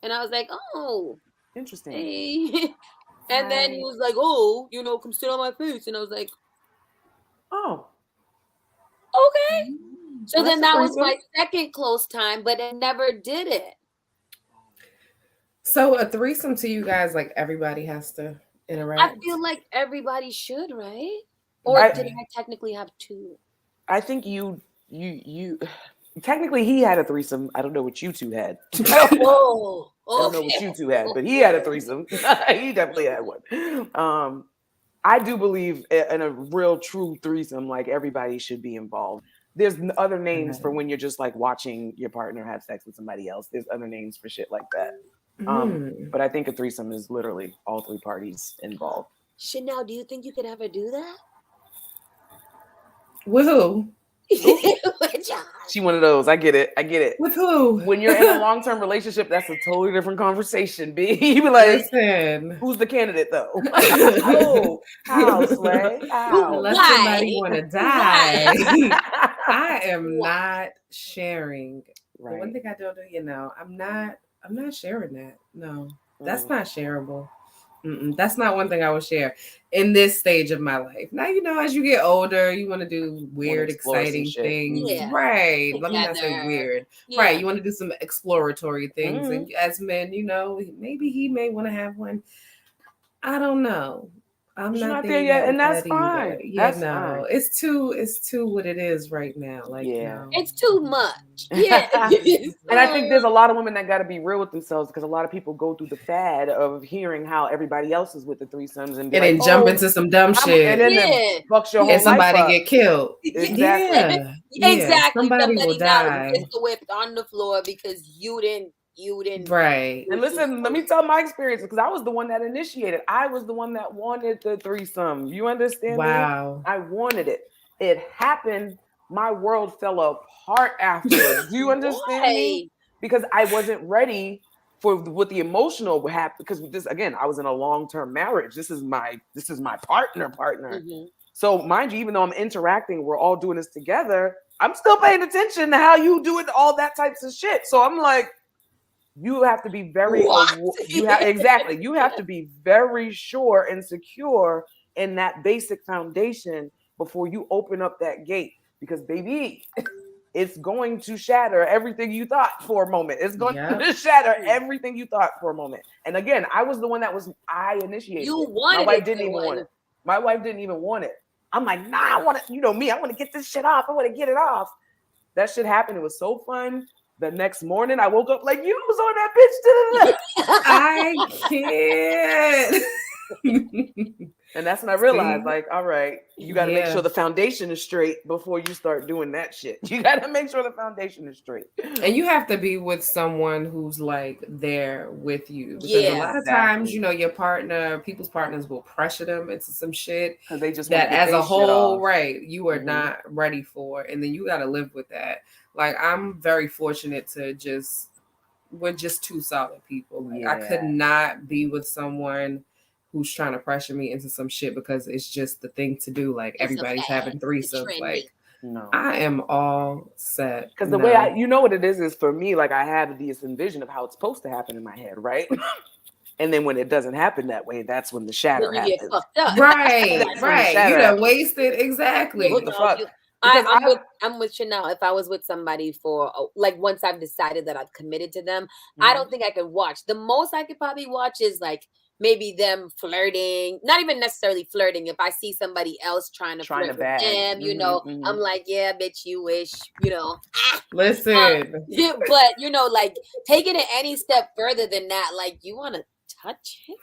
And I was like, oh. Interesting. Hey. And then he was like, oh, come sit on my face. And I was like, oh. Okay. So then that was my second close time, but I never did it. So a threesome to you guys, like everybody has to interact? I feel like everybody should, right? Or did I technically have two? I think you technically he had a threesome. I don't know what you two had. I don't know what you two had, but he had a threesome. He definitely had one. I do believe in a real true threesome, like everybody should be involved. There's other names for when you're just like watching your partner have sex with somebody else. There's other names for shit like that. But I think a threesome is literally all three parties involved. Chanel, do you think you could ever do that? With who? She one of those. I get it. With who? When you're in a long-term relationship, that's a totally different conversation, B. You be like, listen, who's the candidate though? How? How, Slay? How? Unless Why? somebody want to die. I am not sharing. Right. The one thing I don't do, I'm not sharing that. No, that's not shareable. That's not one thing I would share in this stage of my life. Now, as you get older, you want to do weird, exciting things. Yeah. Right. Let me not say weird. Yeah. Right. You want to do some exploratory things. And as men, maybe he may want to have one. I don't know. I'm not there yet, and that's that fine. Either. Yeah, that's no, fine. It's too what it is right now. Like, no. It's too much. Yeah, and I think there's a lot of women that got to be real with themselves because a lot of people go through the fad of hearing how everybody else is with the threesomes and then jump into some dumb shit, and then fucks your whole and somebody life get killed. Exactly. Exactly. Somebody will die. Pistol whipped on the floor because you didn't. Right. And listen, let me tell my experience because I was the one that initiated. I was the one that wanted the threesome. You understand me? Wow. I wanted it. It happened. My world fell apart afterwards. Do you understand me? Because I wasn't ready for what the emotional would happen. Because this, again, I was in a long-term marriage. This is my partner. Mm-hmm. So mind you, even though I'm interacting, we're all doing this together. I'm still paying attention to how you do it, all that types of shit. So I'm like, you have to be very you have to be very sure and secure in that basic foundation before you open up that gate, because baby, it's going to shatter everything you thought for a moment. It's going to shatter everything you thought for a moment. And again, I was the one I initiated. You wanted My wife didn't even want it. My wife didn't even want it. I'm like, nah, I want to, me, I want to get this shit off. I want to get it off. That shit happened. It was so fun. The next morning, I woke up like, you was on that bitch. I can't. And that's when I realized, like, all right, you got to make sure the foundation is straight before you start doing that shit. You got to make sure the foundation is straight. And you have to be with someone who's like there with you. Because a lot of times, your partner, people's partners will pressure them into some shit because they just that as a whole, right, you are not ready for. And then you got to live with that. Like, I'm very fortunate to we're just two solid people. Like, I could not be with someone who's trying to pressure me into some shit because it's just the thing to do. Like, everybody's having threesomes. Like, no, I am all set. Because the way you know what it is for me, like, I have this envision of how it's supposed to happen in my head, right? And then when it doesn't happen that way, that's when the shatter happens. Get fucked up. Right. You done wasted. Exactly. What the fuck? I'm with you now. If I was with somebody for like once I've decided that I've committed to them, I don't think I could watch. The most I could probably watch is like maybe them flirting, not even necessarily flirting. If I see somebody else trying to flirt with them, I'm like, yeah, bitch, you wish, Listen. But like taking it any step further than that, like you want to touch him.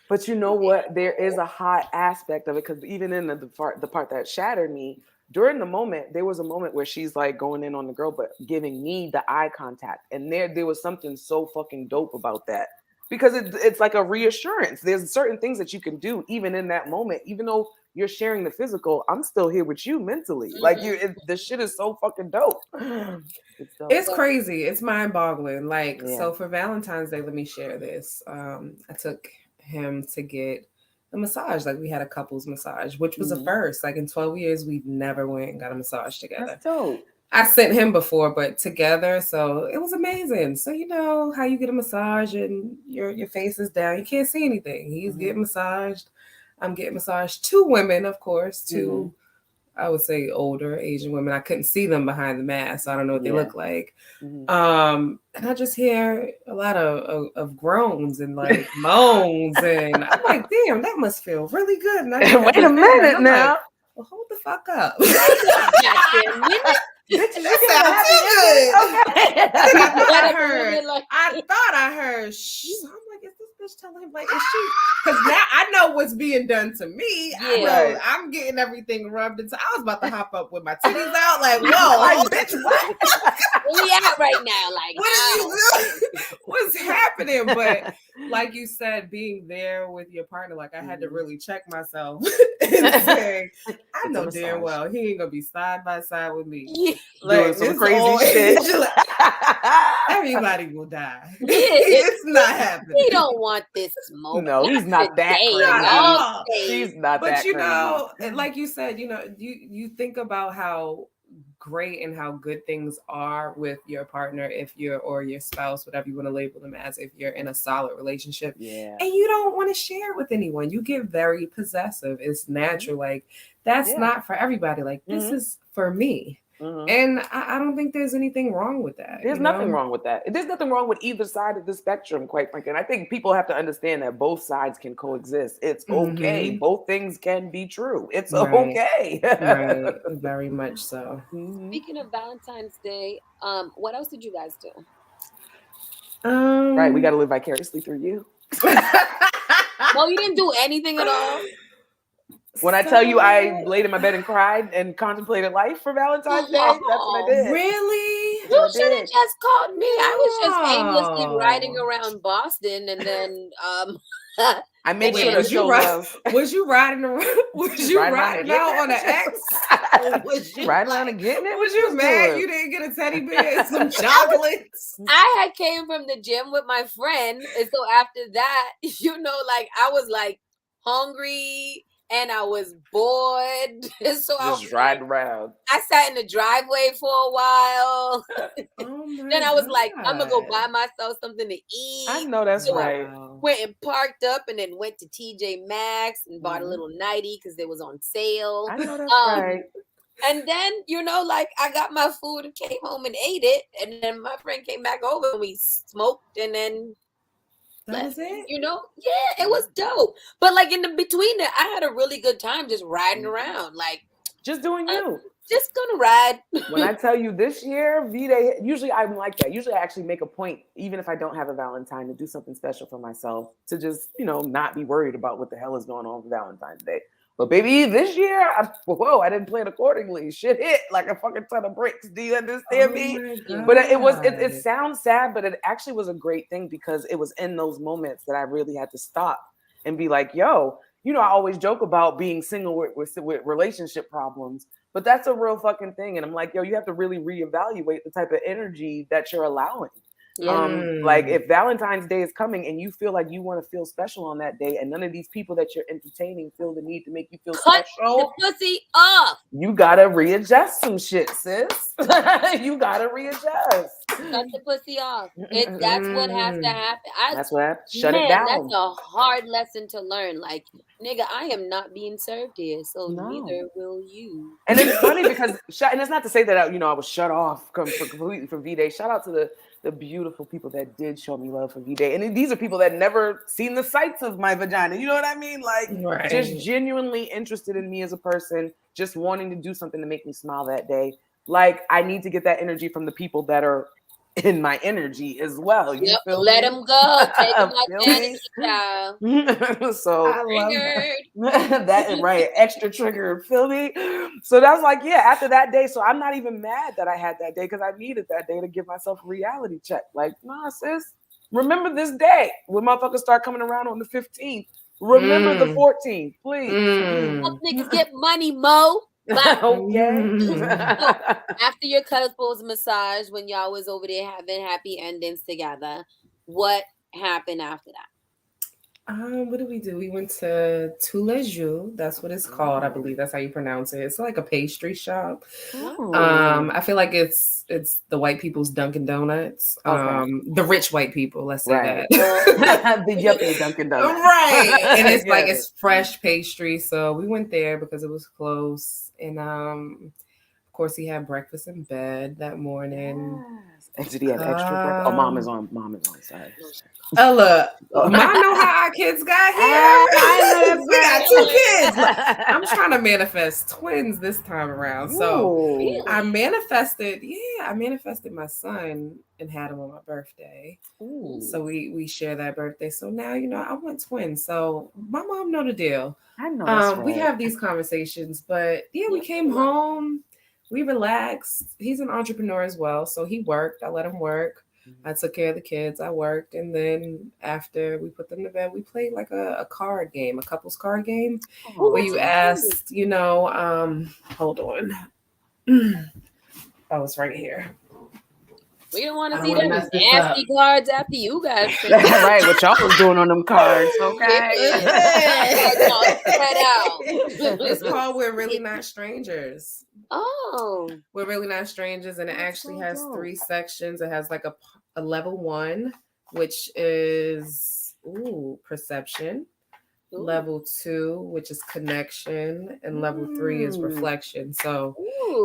But you know what? There is a hot aspect of it because even in the part that shattered me, during the moment, there was a moment where she's like going in on the girl, but giving me the eye contact. And there was something so fucking dope about that because it's like a reassurance. There's certain things that you can do even in that moment, even though you're sharing the physical, I'm still here with you mentally. Like the shit is so fucking dope. It's crazy. It's mind boggling. Like, so for Valentine's Day, let me share this. I took him to get a massage. Like, we had a couples massage, which was a first. Like, in 12 years, we've never went and got a massage together. That's dope. I sent him before, but together, so it was amazing. So you know how you get a massage and your face is down. You can't see anything. He's getting massaged. I'm getting massaged. Two women, of course, two I would say older Asian women. I couldn't see them behind the mask, so I don't know what they look like. And I just hear a lot of groans and like moans, and I'm like, damn, that must feel really good. And wait a minute now. Like, well, hold the fuck up. Bitches, that sounds good. Okay. I thought I heard. So I'm like, is this bitch telling him like, is she? Because now I know what's being done to me. I know I'm getting everything rubbed into. I was about to hop up with my titties out, like, whoa, like, bitch, what? Where we at right now? Like, what's happening? But like you said, being there with your partner, like I had to really check myself and say, I know damn well he ain't gonna be side by side with me. Yeah. Doing some crazy shit. Everybody will die. Yeah. It's not happening. He don't want this smoke. No, he's not that crazy. He's not that crazy. But you know, like you said, you know, you think about how great and how good things are with your partner if you're, or your spouse, whatever you want to label them as, if you're in a solid relationship. Yeah. And you don't want to share with anyone. You get very possessive. It's natural. Like that's not for everybody. Like this is for me. And I don't think there's anything wrong with that. There's nothing wrong with that. There's nothing wrong with either side of the spectrum, quite frankly. And I think people have to understand that both sides can coexist. It's okay. Both things can be true. It's okay. Right. Very much so. Speaking of Valentine's Day, what else did you guys do? Right. We got to live vicariously through you. Well, you didn't do anything at all. When I tell you I laid in my bed and cried and contemplated life for Valentine's Day, that's what I did. Really? You should have just called me. I was just aimlessly riding around Boston, and then I made sure to show love. Was you riding around? Was you riding out on an X? Was you riding around and getting it? Was you mad you didn't get a teddy bear and some chocolates? I had came from the gym with my friend, and so after that, you know, like I was like hungry. And I was bored. So I was riding around. I sat in the driveway for a while. Then I was like, I'm going to go buy myself something to eat. I know that's right. Went and parked up and then went to TJ Maxx and bought a little nightie because it was on sale. I know that's right. And then, you know, like I got my food and came home and ate it. And then my friend came back over and we smoked and then... That was it? You know, yeah, it was dope. But like in the between that, I had a really good time just riding around, like just doing you. Just gonna ride. When I tell you this year, V-Day, usually I'm like that. Usually I actually make a point, even if I don't have a Valentine, to do something special for myself, to just, you know, not be worried about what the hell is going on for Valentine's Day. But baby, this year, I didn't plan accordingly. Shit hit like a fucking ton of bricks. Do you understand me? But it sounds sad, but it actually was a great thing because it was in those moments that I really had to stop and be like, yo, you know, I always joke about being single with relationship problems, but that's a real fucking thing. And I'm like, yo, you have to really reevaluate the type of energy that you're allowing. Like if Valentine's Day is coming and you feel like you want to feel special on that day and none of these people that you're entertaining feel the need to make you feel special, the pussy off. You gotta readjust some shit, sis. You gotta readjust. Cut the pussy off. That's what has to happen. That's what happens. Shut it down. That's a hard lesson to learn. Like, nigga, I am not being served here, so neither will you. And it's funny because, and it's not to say that I was shut off completely from V-Day. Shout out to the beautiful people that did show me love for V-Day. And these are people that never seen the sights of my vagina. You know what I mean? Like, just genuinely interested in me as a person, just wanting to do something to make me smile that day. Like, I need to get that energy from the people that are in my energy as well. You feel let me? them go. Take them out energy, So I love that right, extra trigger, feel me? So that's like, after that day, so I'm not even mad that I had that day because I needed that day to give myself a reality check. Like, nah, sis, remember this day when motherfuckers start coming around on the 15th. Remember the 14th, please. Niggas get money, Mo. Okay. So, after your couples massage, when y'all was over there having happy endings together, what happened after that? What did we do? We went to Toulejou. That's what it's called. I believe that's how you pronounce it. It's like a pastry shop. I feel like it's the white people's Dunkin' Donuts. The rich white people, let's say that. The yuppie Dunkin' Donuts. Right. And it's like it's fresh pastry. So we went there because it was close. And of course he had breakfast in bed that morning. Yes. And did he have extra breakfast? Oh, mom is on side. Look, mom know how our kids got here. We got 2 kids. I'm trying to manifest twins this time around. So I manifested my son and had him on my birthday. So we share that birthday. So now, I want twins. So my mom know the deal. I know that's right. We have these conversations, but we came home, we relaxed. He's an entrepreneur as well. So he worked. I let him work. I took care of the kids. I worked, and then after we put them to bed, we played like a card game, a couples card game, where you asked, hold on, oh, it's right here. We don't want I to don't see wanna them mess this nasty up. cards after you guys. Right, what y'all was doing on them cards, okay? Spread out. It's called We're Really Not Strangers. Oh, We're Really Not Strangers, and it That's actually so has dope. 3 sections. It has like a level 1, which is perception. Ooh. Level 2, which is connection, and level 3 is reflection. So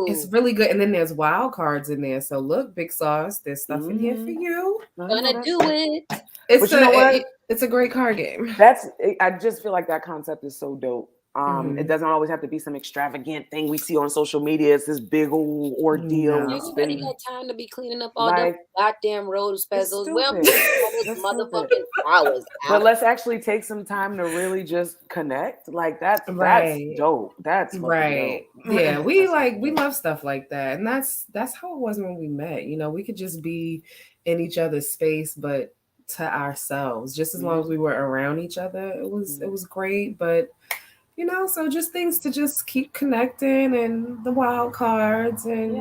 it's really good. And then there's wild cards in there. So look, Big Sauce, there's stuff in here for you. Gonna do it. It's But you know what? It's a great card game. I just feel like that concept is so dope. It doesn't always have to be some extravagant thing we see on social media. It's this big old ordeal. No. We Everybody spend got time to be cleaning up all like, them goddamn road spezzles. Well, stupid. those motherfucking hours but out. let's actually take some time to really just connect. Like that's Right. dope. That's fucking Right. dope. Yeah, we love stuff like that. And that's how it was when we met. We could just be in each other's space, but to ourselves. Just as long as we were around each other, it was great. But so just things to just keep connecting, and the wild cards, and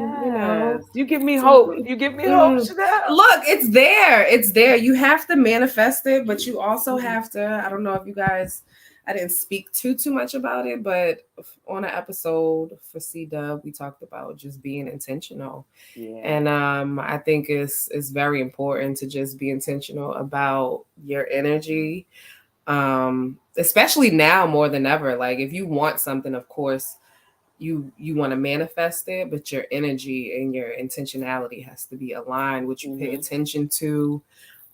you give me hope. You give me hope, Chanel. Look, it's there. It's there. You have to manifest it, but you also have to. I don't know if you guys. I didn't speak too much about it, but on an episode for C-Dub, we talked about just being intentional. Yeah. And I think it's very important to just be intentional about your energy. Especially now more than ever. Like if you want something, of course, you want to manifest it, but your energy and your intentionality has to be aligned. What you pay attention to,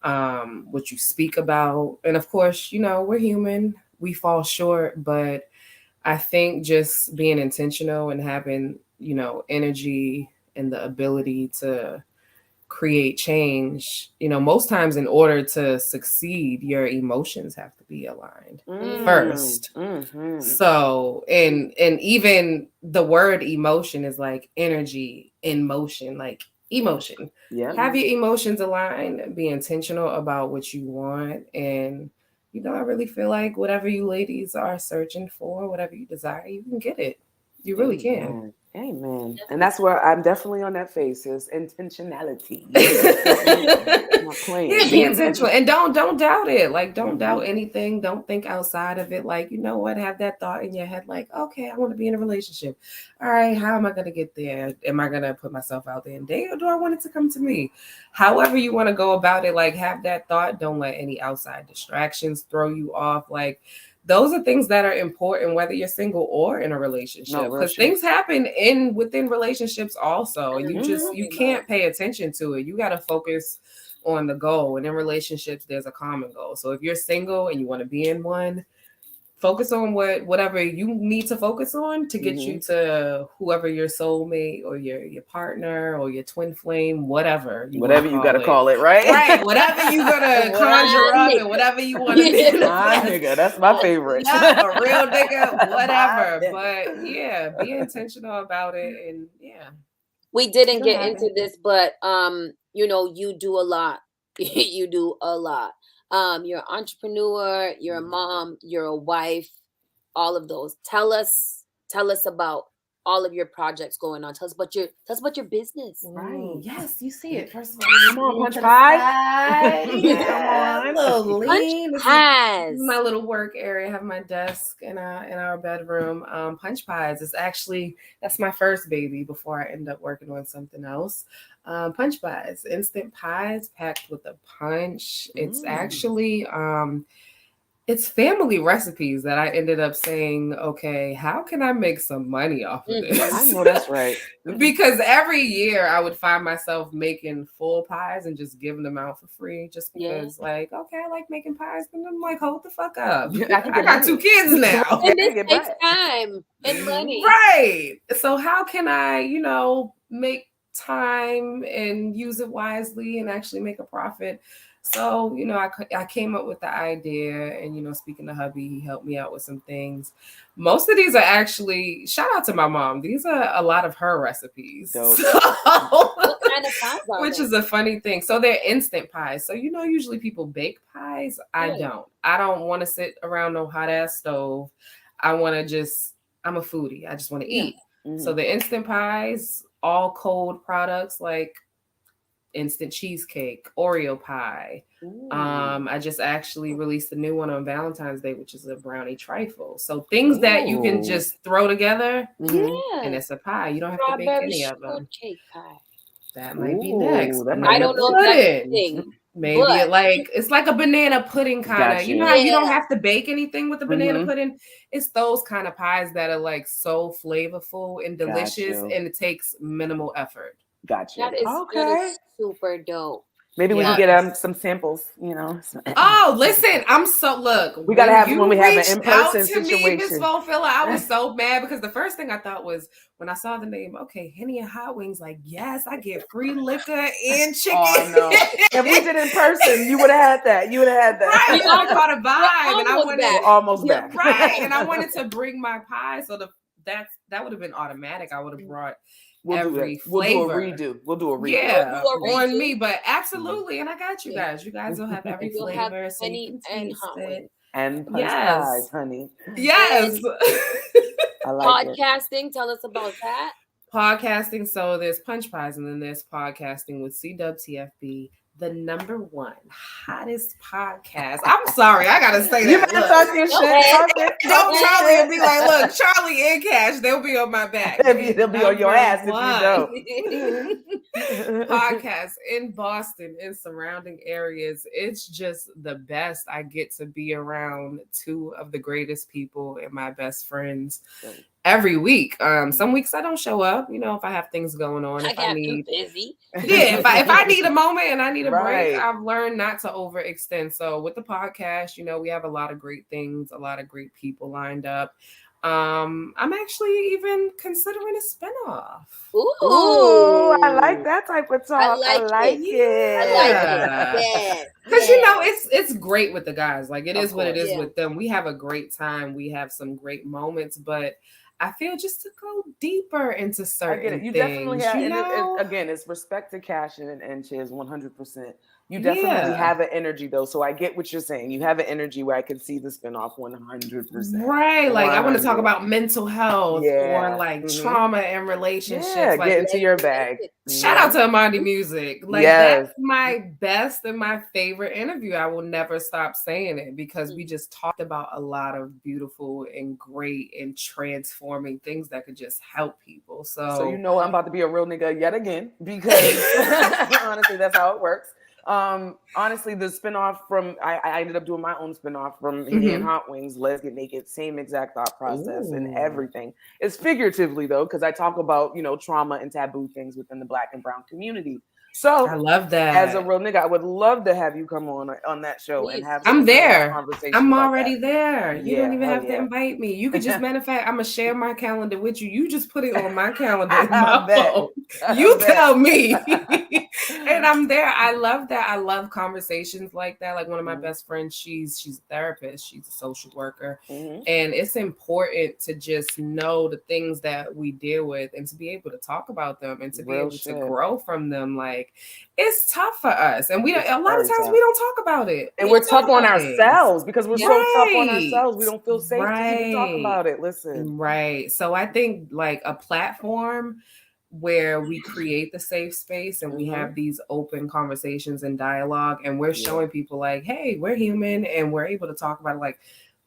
what you speak about, and of course, we're human. We fall short, but I think just being intentional and having energy and the ability to create change, most times in order to succeed, your emotions have to be aligned first. So and even the word emotion is like energy in motion, like emotion. Have your emotions aligned, be intentional about what you want, and I really feel like whatever you ladies are searching for, whatever you desire, you can get it. You really can. Amen. And that's where I'm definitely on that face is intentionality. Be intentional, and don't doubt it. Like don't doubt anything. Don't think outside of it. Like what? Have that thought in your head. Like, okay, I want to be in a relationship. All right, how am I going to get there? Am I going to put myself out there and date, or do I want it to come to me? However you want to go about it. Like have that thought. Don't let any outside distractions throw you off. Like. Those are things that are important, whether you're single or in a relationship, because things happen within relationships also, and you can't pay attention to it. You got to focus on the goal, and in relationships, there's a common goal. So if you're single and you want to be in one, focus on whatever you need to focus on to get you to whoever your soulmate or your partner or your twin flame, whatever you got to call it, right? Right, whatever you gotta conjure up and whatever you want to do. My nigga, that's my favorite. Yeah, a real nigga, whatever. But yeah, be intentional about it, and we didn't get into this, but you do a lot. You do a lot. You're an entrepreneur, you're a mom, you're a wife, all of those. Tell us about all of your projects going on. Tell us about your business. Right. Yes, you see it. First of all, come on, Punch Pie. Come on. Punch Pies. This is my little work area. I have my desk in our bedroom. Punch Pies is actually, that's my first baby before I end up working on something else. Punch Pies, instant pies packed with a punch. It's actually it's family recipes that I ended up saying, okay, how can I make some money off of this? I know that's right. Because every year I would find myself making full pies and just giving them out for free, just because like, okay, I like making pies, and I'm like, hold the fuck up. I got 2 kids now. And this takes time and money. Right. So how can I, make time and use it wisely and actually make a profit? So, I came up with the idea, and, speaking to hubby, he helped me out with some things. Most of these are actually, shout out to my mom. These are a lot of her recipes. So, what kind of pies are which they? is a funny thing. So they're instant pies. So, usually people bake pies. I don't. I don't want to sit around no hot ass stove. I'm a foodie. I just want to eat. Mm-hmm. So the instant pies, all cold products like instant cheesecake, Oreo pie. I just actually released a new one on Valentine's Day, which is a brownie trifle. So things that you can just throw together, and it's a pie. You don't have to bake any of them. Shortcake pie. That might be next. I don't know if that's a thing. Maybe it's like a banana pudding kind of. You know how you don't have to bake anything with the banana pudding? It's those kind of pies that are like so flavorful and delicious, and it takes minimal effort. Gotcha. That is super dope. Maybe we can get some samples, Oh, listen, we gotta have when we have an in-person situation. Miss Volfilla, I was so mad because the first thing I thought was when I saw the name, okay, Henny and Hotwings, like, yes, I get free liquor and chicken. Oh no! If we did in person, you would have had that. Right, we all caught a vibe, and I wanted almost back. Right, and I wanted to bring my pie, so that would have been automatic. I would have brought. Every flavor. We'll do a redo. Yeah, on me, but absolutely. And I got you guys. You guys will have every flavor. So Henny and Hotwings. And punch pies, honey. Yes. I like podcasting. It. Tell us about that. Podcasting. So there's punch pies, and then there's podcasting with CWTFB. The #1 hottest podcast. I'm sorry, I gotta say that. You better talk your shit. Don't Charlie and be like, look, Charlie and Cash, they'll be on my back. They'll be on your ass if you don't. Podcast in Boston and surrounding areas. It's just the best. I get to be around two of the greatest people and my best friends every week. Some weeks I don't show up, if I have things going on. If I need busy. Yeah, if I need a moment and I need a break, I've learned not to overextend. So with the podcast, we have a lot of great things, a lot of great people lined up. I'm actually even considering a spinoff. Ooh, I like that type of talk. I like it. Yeah. Because it's great with the guys. Like it is what it is with them. We have a great time. We have some great moments, but I feel just to go deeper into certain things. You definitely have. Again, it's respect to Cash and Chiz 100%. You definitely have an energy though. So I get what you're saying. You have an energy where I can see the spinoff 100%. Right. Like I want to talk about mental health or like trauma and relationships. Yeah, get into your bag. Shout out to Amandi Music. Like that's my best and my favorite interview. I will never stop saying it because we just talked about a lot of beautiful and great and transforming things that could just help people. So I'm about to be a real nigga yet again because honestly, that's how it works. Honestly, the spinoff from I ended up doing my own spinoff from Henny and Hotwings, Let's Get Naked, same exact thought process and everything. It's figuratively though, because I talk about trauma and taboo things within the Black and Brown community. So I love that. As a real nigga, I would love to have you come on that show and have. I'm there. I'm already there. You don't even have to invite me. You could just, matter of fact, I'm gonna share my calendar with you. You just put it on my calendar. You tell me, and I'm there. I love that. I love conversations like that. Like one of my best friends, she's a therapist. She's a social worker, and it's important to just know the things that we deal with and to be able to talk about them and to be able to grow from them. Like it's tough for us, and a lot of times we don't talk about it, and we're tough on ourselves because we're so tough on ourselves. We don't feel safe to even talk about it. Listen, so I think like a platform where we create the safe space and we have these open conversations and dialogue, and we're showing people like, hey, we're human, and we're able to talk about it. Like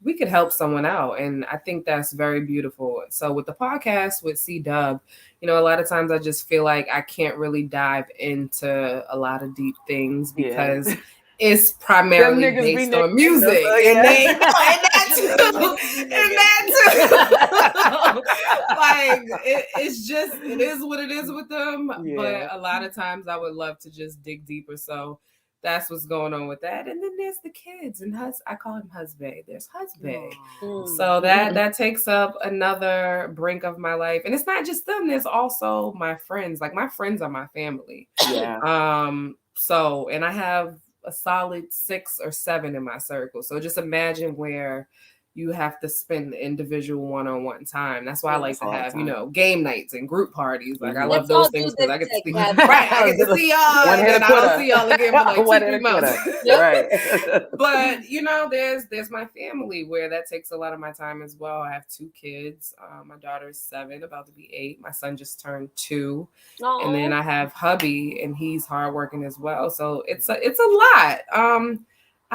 we could help someone out, and I think that's very beautiful. So with the podcast with C-Dub, a lot of times I just feel like I can't really dive into a lot of deep things because it's primarily based on music. And that too. Like it's just, it is what it is with them. But a lot of times I would love to just dig deeper. So that's what's going on with that. And then there's the kids and I call him husband. There's husband. So that takes up another brink of my life. And it's not just them. There's also my friends. Like my friends are my family. Yeah. So, and I have a solid 6 or 7 in my circle. So just imagine where you have to spend the individual one-on-one time. That's why I like to have, game nights and group parties. Like I love those things because I get to see I get to see y'all, and then I don't see y'all again for like 2-3 months. Right. But there's my family where that takes a lot of my time as well. I have 2 kids. My daughter is 7, about to be 8. My son just turned 2. Aww. And then I have hubby, and he's hardworking as well. So it's a lot.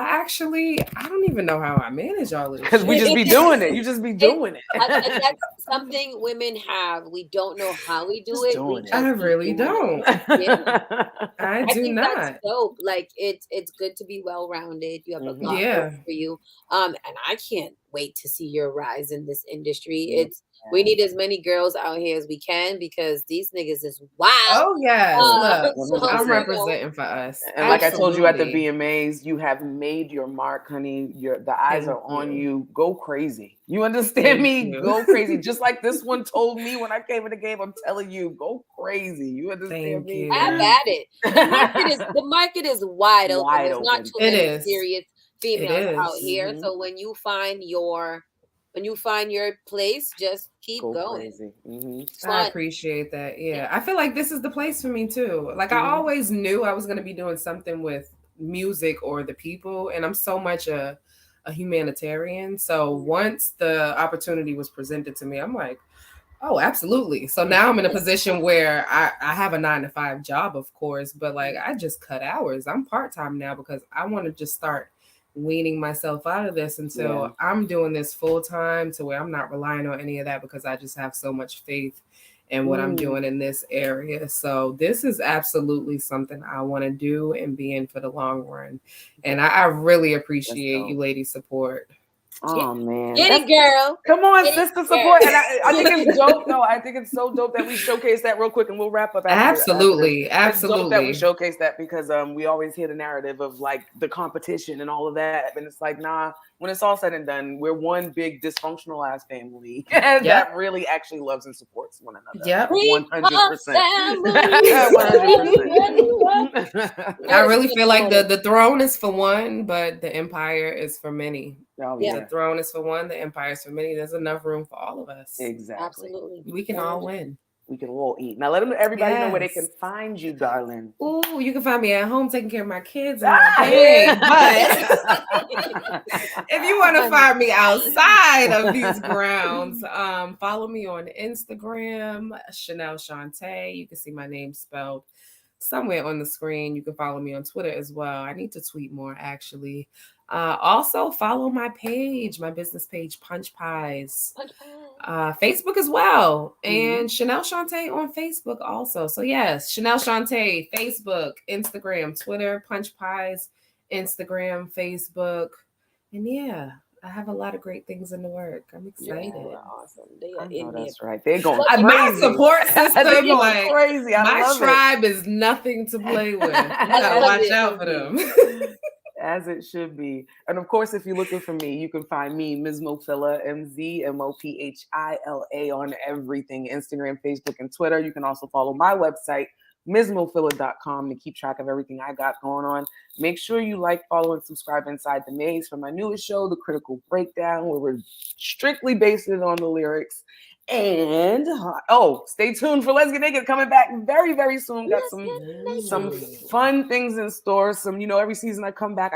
I don't even know how I manage all of this. Because we just be doing it. You just be doing it. That's something women have. We don't know how we do it. I really don't. Yeah. I do not. That's dope. Like it's good to be well-rounded. You have a lot for you. And I can't wait to see your rise in this industry. We need as many girls out here as we can because these niggas is wild. Oh yes, I'm representing for us. And like I told you at the VMAs, you have made your mark, honey. The eyes are on you. Go crazy. You understand me? Go crazy. Just like this one told me when I came in the game. I'm telling you, go crazy. You understand me? Have at it. The market is wide open. There's not too many serious females out here. So when you find your place, just keep going. I appreciate that. Yeah, I feel like this is the place for me too. Like I always knew I was going to be doing something with music or the people, and I'm so much a humanitarian. So once the opportunity was presented to me, I'm like, oh, absolutely. So now I'm in a position where I have a 9-to-5 job, of course, but like I just cut hours. I'm part-time now because I want to just start weaning myself out of this until I'm doing this full time to where I'm not relying on any of that because I just have so much faith in what I'm doing in this area. So this is absolutely something I want to do and be in for the long run. And I really appreciate you ladies' support. Oh man, get it, girl! Come on, sister support. And I think it's dope. No, I think it's so dope that we showcase that real quick, and we'll wrap up. Absolutely. It's dope that we showcase that because we always hear the narrative of like the competition and all of that, and it's like, nah. When it's all said and done, we're one big dysfunctional ass family that really actually loves and supports one another. Yep, 100%. 100%. I really feel like the throne is for one, but the empire is for many. The throne is for one, the empire is for many. There's enough room for all of us. Exactly. Absolutely. We can all win. We can all eat. Now let everybody know where they can find you, darling. Ooh, you can find me at home taking care of my kids and my baby. But if you want to find me outside of these grounds, follow me on Instagram, Chanel Shantae. You can see my name spelled somewhere on the screen. You can follow me on Twitter as well. I need to tweet more, actually. Also follow my page, my business page, Punch Pies. Facebook as well, and Chanel Shantae on Facebook also. So yes, Chanel Shantae, Facebook, Instagram, Twitter, Punch Pies, Instagram, Facebook, and I have a lot a things in the work. I'm excited. Awesome. That's right. They're going crazy. My support system, like crazy. My tribe is nothing to play with. You gotta watch out for them. As it should be. And of course, if you're looking for me, you can find me, Ms. Mophila, MZMOPHILA on everything, Instagram, Facebook, and Twitter. You can also follow my website, MsMophila.com, to keep track of everything I got going on. Make sure you like, follow, and subscribe Inside the Maze for my newest show, The Critical Breakdown, where we're strictly based it on the lyrics. And stay tuned for Let's Get Naked, coming back very, very soon. Got some fun things in store. Every season I come back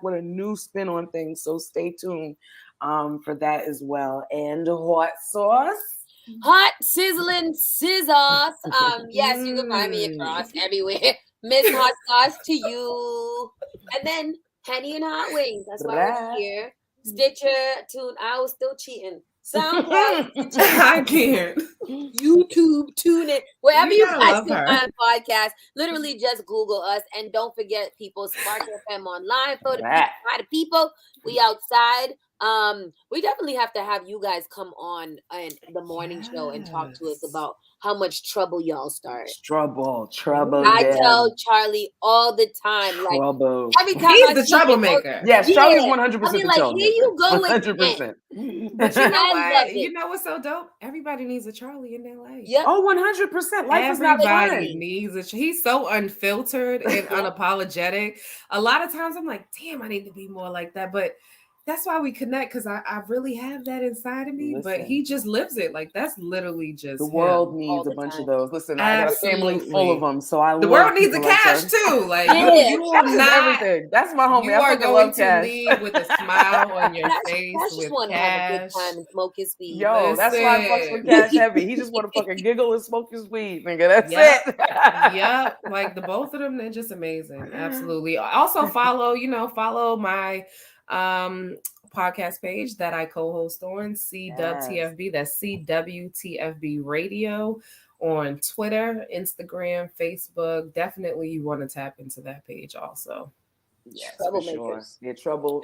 with a new spin on things. So stay tuned for that as well. And hot sauce. Hot sizzling scissors. Yes, you can find me across everywhere. Miss Hot Sauce to you. And then Henny and Hotwings. That's why we're here. Stitcher, I was still cheating. SoundCloud, I can't. YouTube, tune in. Wherever you guys can find podcasts, literally just Google us. And don't forget, people, Spark FM online for the people. We outside We definitely have to have you guys come on and the morning show and talk to us about how much trouble y'all start. Trouble. I Damn. tell Charlie all the time, like Trouble. every time He's I the see him, troublemaker. Yes, Charlie's 100% I mean, the like, troublemaker. here you go 100%. But you know I what? love it. You know what's so dope? Everybody needs a Charlie in their life. Yep. Oh, 100%. Life is not fun. Everybody needs a. He's so unfiltered and unapologetic. A lot of times I'm like, damn, I need to be more like that. But that's why we connect, because I really have that inside of me. Listen. But he just lives it. Like, that's literally just The world him. needs a bunch of those. Listen, I got a family Absolutely. full of them, so I The love world needs the people like cash that. too. Like Yeah. you will Cash is not. everything. That's my homie. You I are fucking going love to Cash. leave with a smile on your face Cash just with want to have a good cash. time and smoke his weed. Yo, that's why I fucks with Cash heavy. He just want to fucking giggle and smoke his weed, nigga. That's it. Yep. Like the both of them, they're just amazing. Absolutely. Also follow my podcast page that I co-host on CWTFB. That's CWTFB Radio on Twitter, Instagram, Facebook. Definitely you want to tap into that page also. Yes, Troublemakers. for sure. Yeah, trouble.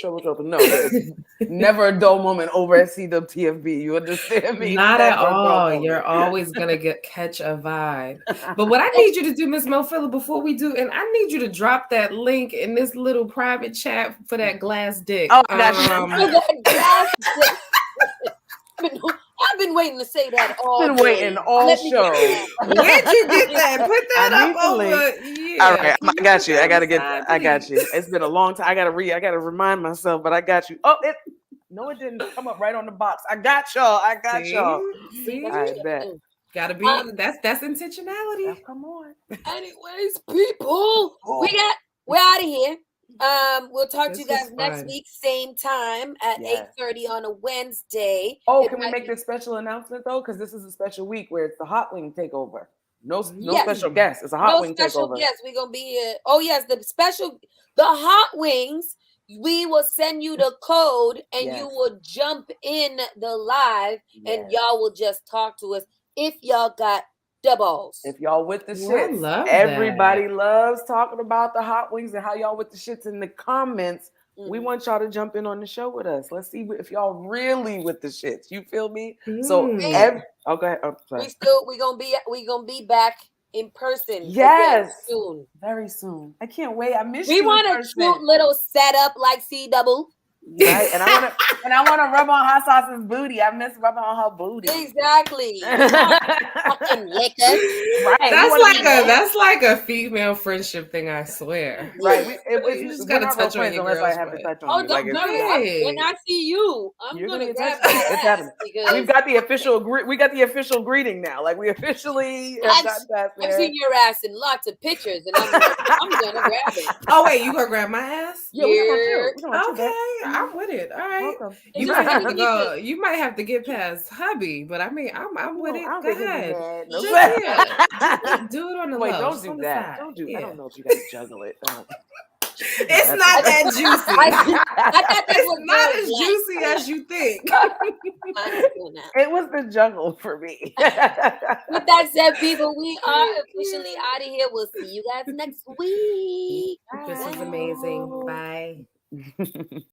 Trouble. No, there's never a dull moment over at CWTFB. You understand me? Not Never at a dull all. moment. You're always gonna catch a vibe. But what I need you to do, Miss Mofilla, before we do, and I need you to drop that link in this little private chat for that glass dick. Oh, I got I've been waiting to say that all Been day. waiting all Let me show. get that. Where'd you get that? Put that I need up the over. link. Yeah. All right, I got you. I gotta get. Inside, I got please. you. It's been a long time. I gotta remind myself, but I got you. Oh, it didn't come up right on the box. I got y'all. See? I bet. Gotta be. That's intentionality. Now, come on. Anyways, people, we're out of here. We'll talk to you This guys was next fun. week, same time at Yes. 8:30 on a Wednesday. Oh, It can we might make be- this special announcement though? Because this is a special week where it's the hot wing takeover. No Yes. special guest. It's a hot no wing special takeover. guests? We're gonna be here. Oh yes, the hot wings. We will send you the code, and Yes. you will jump in the live, and Yes. y'all will just talk to us if y'all got the balls. If y'all with the Ooh, I shits, love everybody loves talking about the hot wings and how y'all with the shits in the comments. We Mhm. want y'all to jump in on the show with us. Let's see if y'all really with the shits. You feel me? So okay. Oh, sorry. we gonna be back in person. Yes. again soon. Very soon. I can't wait. I miss We you. want a cute little setup like C Double. Right, and I want to rub on Hot Sauce's booty. I miss rubbing on her booty. Exactly. Fucking liquor. Right. That's like a female friendship thing. I swear. Right. You just gotta touch on your unless I girl's have to butt. touch on Oh, you. don't worry. When I see you, I'm You're gonna gonna grab touch that me. It's ass happening. because We've got the official greeting now. Like we officially have got that I've there. seen your ass in lots of pictures, and I'm like, I'm gonna grab it. Oh wait, you gonna grab my ass? Yeah, we're gonna chill. Okay, I'm with it. All right. Welcome. You might have to go. You might have to get past hubby, but I mean, I'm with it. Go ahead. No, Just do it on the wait, low. don't just do on the that. side. Don't do. Yeah. I don't know if you gotta juggle it. It's not that juicy. I thought that was It's not very as light. juicy as you think. It was the juggle for me. With that said, people, we are officially out of here. We'll see you guys next week. This is amazing. Bye.